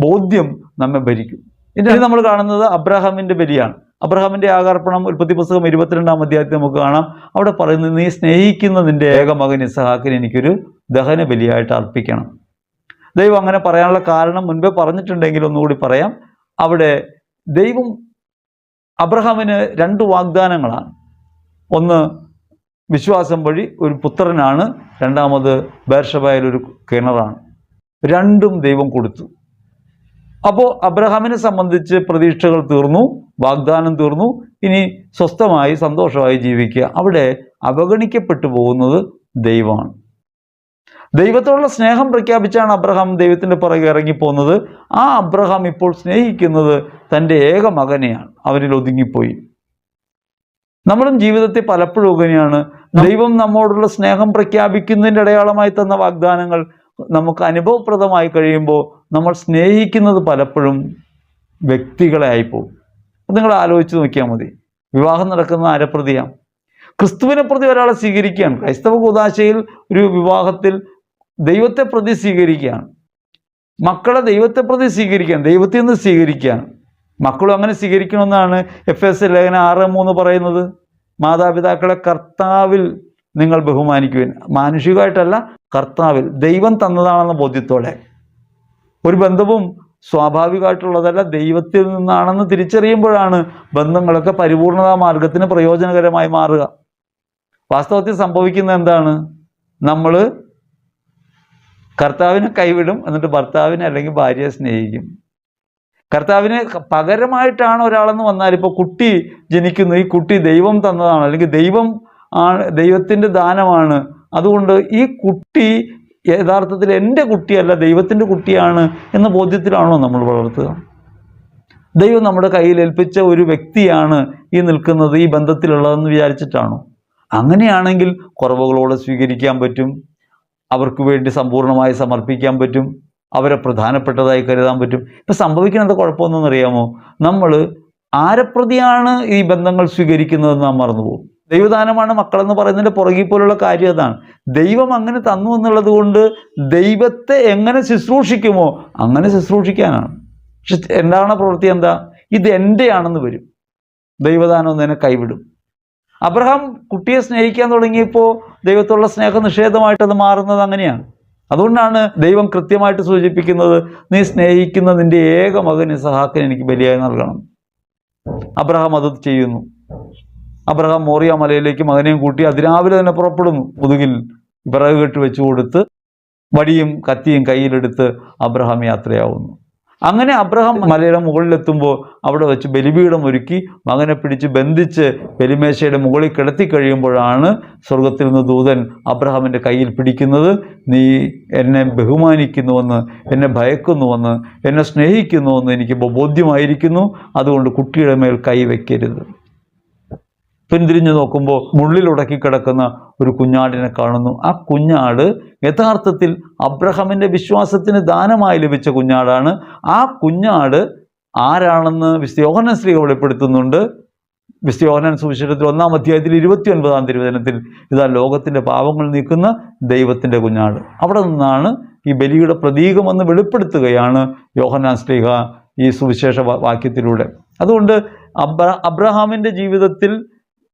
ബോധ്യം നമ്മെ ഭരിക്കും. ഇനി നമ്മൾ കാണുന്നത് അബ്രഹാമിൻ്റെ ബലിയാണ്. അബ്രഹാമിൻ്റെ യാഗാർപ്പണം ഉൽപ്പത്തി പുസ്തകം 22-ാം അധ്യായത്തിൽ നമുക്ക് കാണാം. അവിടെ പറയുന്നത്, നീ സ്നേഹിക്കുന്ന നിൻ്റെ ഏകമകൻ ഇസഹാക്കിനെ എനിക്കൊരു ദഹന ബലിയായിട്ട് അർപ്പിക്കണം. ദൈവം അങ്ങനെ പറയാനുള്ള കാരണം മുൻപേ പറഞ്ഞിട്ടുണ്ടെങ്കിൽ ഒന്നുകൂടി പറയാം. അവിടെ ദൈവം അബ്രഹാമിന് 2 വാഗ്ദാനങ്ങളാണ്. ഒന്ന് വിശ്വാസം വഴി ഒരു പുത്രനാണ്, രണ്ടാമത് ബേർഷബയിൽ ഒരു കിണറാണ്. രണ്ടും ദൈവം കൊടുത്തു. അപ്പോൾ അബ്രഹാമിനെ സംബന്ധിച്ച് പ്രതീക്ഷകൾ തീർന്നു, വാഗ്ദാനം തീർന്നു. ഇനി സ്വസ്ഥമായി സന്തോഷമായി ജീവിക്കുക. അവിടെ അവഗണിക്കപ്പെട്ടു പോകുന്നത് ദൈവമാണ്. ദൈവത്തോടുള്ള സ്നേഹം പ്രഖ്യാപിച്ചാണ് അബ്രഹാം ദൈവത്തിൻ്റെ പുറകെ ഇറങ്ങിപ്പോകുന്നത്. ആ അബ്രഹാം ഇപ്പോൾ സ്നേഹിക്കുന്നത് തൻ്റെ ഏക മകനെയാണ്. അവരിൽ ഒതുങ്ങിപ്പോയി. നമ്മളും ജീവിതത്തിൽ പലപ്പോഴും അങ്ങനെയാണ്. ദൈവം നമ്മോടുള്ള സ്നേഹം പ്രഖ്യാപിക്കുന്നതിൻ്റെ അടയാളമായി തന്ന വാഗ്ദാനങ്ങൾ നമുക്ക് അനുഭവപ്രദമായി കഴിയുമ്പോൾ നമ്മൾ സ്നേഹിക്കുന്നത് പലപ്പോഴും വ്യക്തികളെ ആയിപ്പോകും. നിങ്ങൾ ആലോചിച്ച് നോക്കിയാൽ മതി. വിവാഹം നടക്കുന്ന ആരെ പ്രതിയാണ്? ക്രിസ്തുവിനെ പ്രതി ഒരാളെ സ്വീകരിക്കുകയാണ്. ക്രൈസ്തവ കൂദാശയിൽ ഒരു വിവാഹത്തിൽ ദൈവത്തെ പ്രതി സ്വീകരിക്കുകയാണ്. മക്കളെ ദൈവത്തെ പ്രതി സ്വീകരിക്കുകയാണ്, ദൈവത്തിൽ നിന്ന് സ്വീകരിക്കുകയാണ്. മക്കളും അങ്ങനെ സ്വീകരിക്കണമെന്നാണ് എഫേസ്യർ ലേഖനം 6:3 പറയുന്നത്. മാതാപിതാക്കളെ കർത്താവിൽ നിങ്ങൾ ബഹുമാനിക്കുവിൻ. മാനുഷികമായിട്ടല്ല, കർത്താവിൽ, ദൈവം തന്നതാണെന്ന ബോധ്യത്തോടെ. ഒരു ബന്ധവും സ്വാഭാവികമായിട്ടുള്ളതല്ല, ദൈവത്തിൽ നിന്നാണെന്ന് തിരിച്ചറിയുമ്പോഴാണ് ബന്ധങ്ങളൊക്കെ പരിപൂർണതാ മാർഗത്തിന് പ്രയോജനകരമായി മാറുക. വാസ്തവത്തിൽ സംഭവിക്കുന്നത് എന്താണ്? നമ്മൾ കർത്താവിനെ കൈവിടും, എന്നിട്ട് ഭർത്താവിനെ അല്ലെങ്കിൽ ഭാര്യയെ സ്നേഹിക്കും. കർത്താവിന് പകരമായിട്ടാണ് ഒരാളെന്ന് വന്നാൽ, ഇപ്പോൾ കുട്ടി ജനിക്കുന്നു, ഈ കുട്ടി ദൈവം തന്നതാണ്, അല്ലെങ്കിൽ ദൈവത്തിൻ്റെ ദാനമാണ്, അതുകൊണ്ട് ഈ കുട്ടി യഥാർത്ഥത്തിൽ എൻ്റെ കുട്ടിയല്ല, ദൈവത്തിൻ്റെ കുട്ടിയാണ് എന്ന ബോധ്യത്തിലാണോ നമ്മൾ വളർത്തുക? ദൈവം നമ്മുടെ കയ്യിൽ ഏൽപ്പിച്ച ഒരു വ്യക്തിയാണ് ഈ നിൽക്കുന്നത്, ഈ ബന്ധത്തിലുള്ളതെന്ന് വിചാരിച്ചിട്ടാണോ? അങ്ങനെയാണെങ്കിൽ കുറവുകളോടെ സ്വീകരിക്കാൻ പറ്റും, അവർക്ക് വേണ്ടി സമ്പൂർണ്ണമായി സമർപ്പിക്കാൻ പറ്റും, അവരെ പ്രധാനപ്പെട്ടതായി കരുതാൻ പറ്റും. ഇപ്പം സംഭവിക്കുന്നത് കുഴപ്പമൊന്നും അറിയാമോ? നമ്മൾ ആരെപ്രതിയാണ് ഈ ബന്ധങ്ങൾ സ്വീകരിക്കുന്നതെന്ന് നാം മറന്നുപോകും. ദൈവദാനമാണ് മക്കളെന്ന് പറയുന്നതിൻ്റെ പുറകിൽ പോലുള്ള കാര്യം അതാണ്. ദൈവം അങ്ങനെ തന്നു എന്നുള്ളത് കൊണ്ട് ദൈവത്തെ എങ്ങനെ ശുശ്രൂഷിക്കുമോ അങ്ങനെ ശുശ്രൂഷിക്കാനാണ്. പക്ഷെ എന്താണ് പ്രവൃത്തി? എന്താ? ഇത് എൻ്റെയാണെന്ന് വരും. ദൈവദാനം ഒന്നിനെ കൈവിടും. അബ്രഹാം കുട്ടിയെ സ്നേഹിക്കാൻ തുടങ്ങിയപ്പോൾ ദൈവത്തോടുള്ള സ്നേഹ നിഷേധമായിട്ട് അത് മാറുന്നത് അങ്ങനെയാണ്. അതുകൊണ്ടാണ് ദൈവം കൃത്യമായിട്ട് സൂചിപ്പിക്കുന്നത്, നീ സ്നേഹിക്കുന്ന നിന്റെ ഏക മകൻ ഇസഹാക്കിനെ എനിക്ക് ബലിയായി നൽകണം. അബ്രഹാം അത് ചെയ്യുന്നു. അബ്രഹാം മോറിയ മലയിലേക്ക് മകനെയും കൂട്ടി അതിരാവിലെ തന്നെ പുറപ്പെടുന്നു. മുതുകിൽ വിറക് കെട്ട് വെച്ചു കൊടുത്ത് വടിയും കത്തിയും കയ്യിലെടുത്ത് അബ്രഹാം യാത്രയാവുന്നു. അങ്ങനെ അബ്രഹാം മലയുടെ മുകളിലെത്തുമ്പോൾ അവിടെ വെച്ച് ബലിപീഠം ഒരുക്കി മകനെ പിടിച്ച് ബന്ധിച്ച് ബലിമേശയുടെ മുകളിൽ കിടത്തി കഴിയുമ്പോഴാണ് സ്വർഗത്തിൽ നിന്ന് ദൂതൻ അബ്രഹാമിൻ്റെ കയ്യിൽ പിടിക്കുന്നത്. നീ എന്നെ ബഹുമാനിക്കുന്നുവെന്ന്, എന്നെ ഭയക്കുന്നുവെന്ന്, എന്നെ സ്നേഹിക്കുന്നുവെന്ന് എനിക്ക് ബോധ്യമായിരിക്കുന്നു, അതുകൊണ്ട് കുട്ടിയുടെ മേൽ കൈവയ്ക്കരുത്. പിന്തിരിഞ്ഞു നോക്കുമ്പോൾ മുള്ളിലുടക്കി കിടക്കുന്ന ഒരു കുഞ്ഞാടിനെ കാണുന്നു. ആ കുഞ്ഞാട് യഥാർത്ഥത്തിൽ അബ്രഹാമിൻ്റെ വിശ്വാസത്തിന് ദാനമായി ലഭിച്ച കുഞ്ഞാടാണ്. ആ കുഞ്ഞാട് ആരാണെന്ന് വിശുദ്ധ യോഹന്നാൻ ശ്ലീഹ വെളിപ്പെടുത്തുന്നുണ്ട്. വിശുദ്ധ യോഹന്നാൻ സുവിശേഷത്തിൽ 1-ാം അധ്യായത്തിൽ 29-ാം തിരുവചനത്തിൽ, ഇതാ ലോകത്തിൻ്റെ പാപങ്ങൾ നീക്കുന്ന ദൈവത്തിൻ്റെ കുഞ്ഞാട്. അവിടെ നിന്നാണ് ഈ ബലിയുടെ പ്രതീകമെന്ന് വെളിപ്പെടുത്തുകയാണ് യോഹന്നാൻ ശ്ലീഹ ഈ സുവിശേഷ വാക്യത്തിലൂടെ. അതുകൊണ്ട് അബ്രഹാമിൻ്റെ ജീവിതത്തിൽ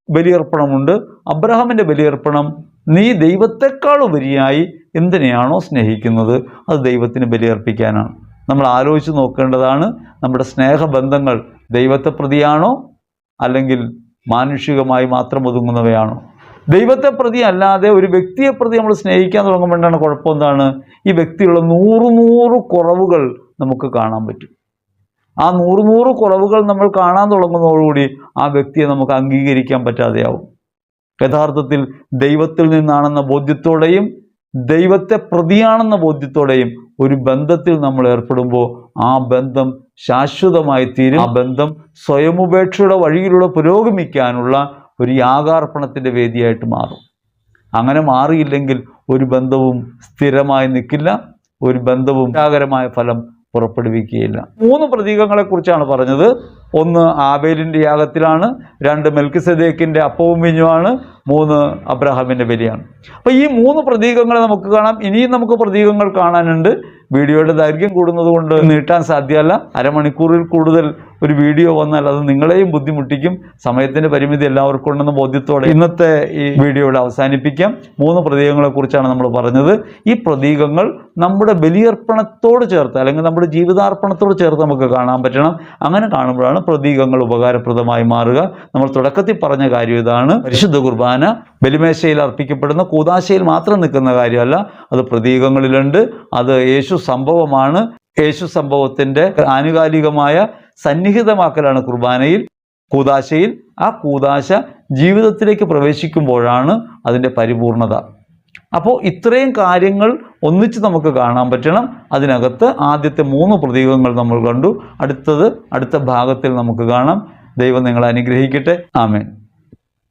ബലിയർപ്പണമുണ്ട്. അബ്രഹാമിൻ്റെ ബലിയർപ്പണം, നീ ദൈവത്തെക്കാൾ ഉപരിയായി എന്തിനെയാണോ സ്നേഹിക്കുന്നത് അത് ദൈവത്തിന് ബലിയർപ്പിക്കാനാണ്. നമ്മൾ ആലോചിച്ച് നോക്കേണ്ടതാണ്, നമ്മുടെ സ്നേഹബന്ധങ്ങൾ ദൈവത്തെ പ്രതിയാണോ അല്ലെങ്കിൽ മാനുഷികമായി മാത്രം ഒതുങ്ങുന്നവയാണോ? ദൈവത്തെ പ്രതി അല്ലാതെ ഒരു വ്യക്തിയെ പ്രതി നമ്മൾ സ്നേഹിക്കാൻ തുടങ്ങുമ്പോഴാണ് കുഴപ്പം. എന്താണ്? ഈ വ്യക്തിയുള്ള 100 കുറവുകൾ നമുക്ക് കാണാൻ പറ്റും. ആ 100 കുറവുകൾ നമ്മൾ കാണാൻ തുടങ്ങുന്നതോടുകൂടി ആ വ്യക്തിയെ നമുക്ക് അംഗീകരിക്കാൻ പറ്റാതെയാവും. യഥാർത്ഥത്തിൽ ദൈവത്തിൽ നിന്നാണെന്ന ബോധ്യത്തോടെയും ദൈവത്തെ പ്രതിയാണെന്ന ബോധ്യത്തോടെയും ഒരു ബന്ധത്തിൽ നമ്മൾ ഏർപ്പെടുമ്പോൾ ആ ബന്ധം ശാശ്വതമായി തീരും. ആ ബന്ധം സ്വയമുപേക്ഷയുടെ വഴിയിലൂടെ പുരോഗമിക്കാനുള്ള ഒരു യാഗാർപ്പണത്തിൻ്റെ വേദിയായിട്ട് മാറും. അങ്ങനെ മാറിയില്ലെങ്കിൽ ഒരു ബന്ധവും സ്ഥിരമായി നിൽക്കില്ല, ഒരു ബന്ധവും ത്യാഗകരമായ ഫലം പുറപ്പെടുവിക്കുകയില്ല. 3 പ്രതീകങ്ങളെക്കുറിച്ചാണ് പറഞ്ഞത്. 1 ആബേലിൻ്റെ യാഗത്തിലാണ്, 2 മെൽക്കിസെദേക്കിൻ്റെ അപ്പവും വീഞ്ഞുമാണ്, 3 അബ്രഹാമിൻ്റെ ബലിയാണ്. അപ്പോൾ ഈ 3 പ്രതീകങ്ങളെ നമുക്ക് കാണാം. ഇനിയും നമുക്ക് പ്രതീകങ്ങൾ കാണാനുണ്ട്. വീഡിയോയുടെ ദൈർഘ്യം കൂടുന്നത് കൊണ്ട് നീട്ടാൻ സാധ്യമല്ല. അരമണിക്കൂറിൽ കൂടുതൽ ഒരു വീഡിയോ വന്നാൽ അത് നിങ്ങളെയും ബുദ്ധിമുട്ടിക്കും. സമയത്തിൻ്റെ പരിമിതി എല്ലാവർക്കും ഉണ്ടെന്ന ബോധ്യത്തോടെ ഇന്നത്തെ ഈ വീഡിയോയുടെ അവസാനിപ്പിക്കാം. 3 പ്രതീകങ്ങളെക്കുറിച്ചാണ് നമ്മൾ പറഞ്ഞത്. ഈ പ്രതീകങ്ങൾ നമ്മുടെ ബലിയർപ്പണത്തോട് ചേർത്ത് അല്ലെങ്കിൽ നമ്മുടെ ജീവിതാർപ്പണത്തോട് ചേർത്ത് നമുക്ക് കാണാൻ പറ്റണം. അങ്ങനെ കാണുമ്പോഴാണ് പ്രതീകങ്ങൾ ഉപകാരപ്രദമായി മാറുക. നമ്മൾ തുടക്കത്തിൽ പറഞ്ഞ കാര്യം ഇതാണ്. പരിശുദ്ധ കുർബാന ബലിമേശയിൽ അർപ്പിക്കപ്പെടുന്ന കൂദാശയിൽ മാത്രം നിൽക്കുന്ന കാര്യമല്ല, അത് പ്രതീകങ്ങളിലുണ്ട്. അത് യേശു സംഭവമാണ്. യേശു സംഭവത്തിൻ്റെ ആനുകാലികമായ സന്നിഹിതമാക്കലാണ് കുർബാനയിൽ, കൂദാശയിൽ. ആ കൂദാശ ജീവിതത്തിലേക്ക് പ്രവേശിക്കുമ്പോഴാണ് അതിൻ്റെ പരിപൂർണത. അപ്പോൾ ഇത്രയും കാര്യങ്ങൾ ഒന്നിച്ച് നമുക്ക് കാണാൻ പറ്റണം. അതിനകത്ത് ആദ്യത്തെ 3 പ്രതീകങ്ങൾ നമ്മൾ കണ്ടു. അടുത്ത ഭാഗത്തിൽ നമുക്ക് കാണാം. ദൈവം നിങ്ങളെ അനുഗ്രഹിക്കട്ടെ. ആമേൻ.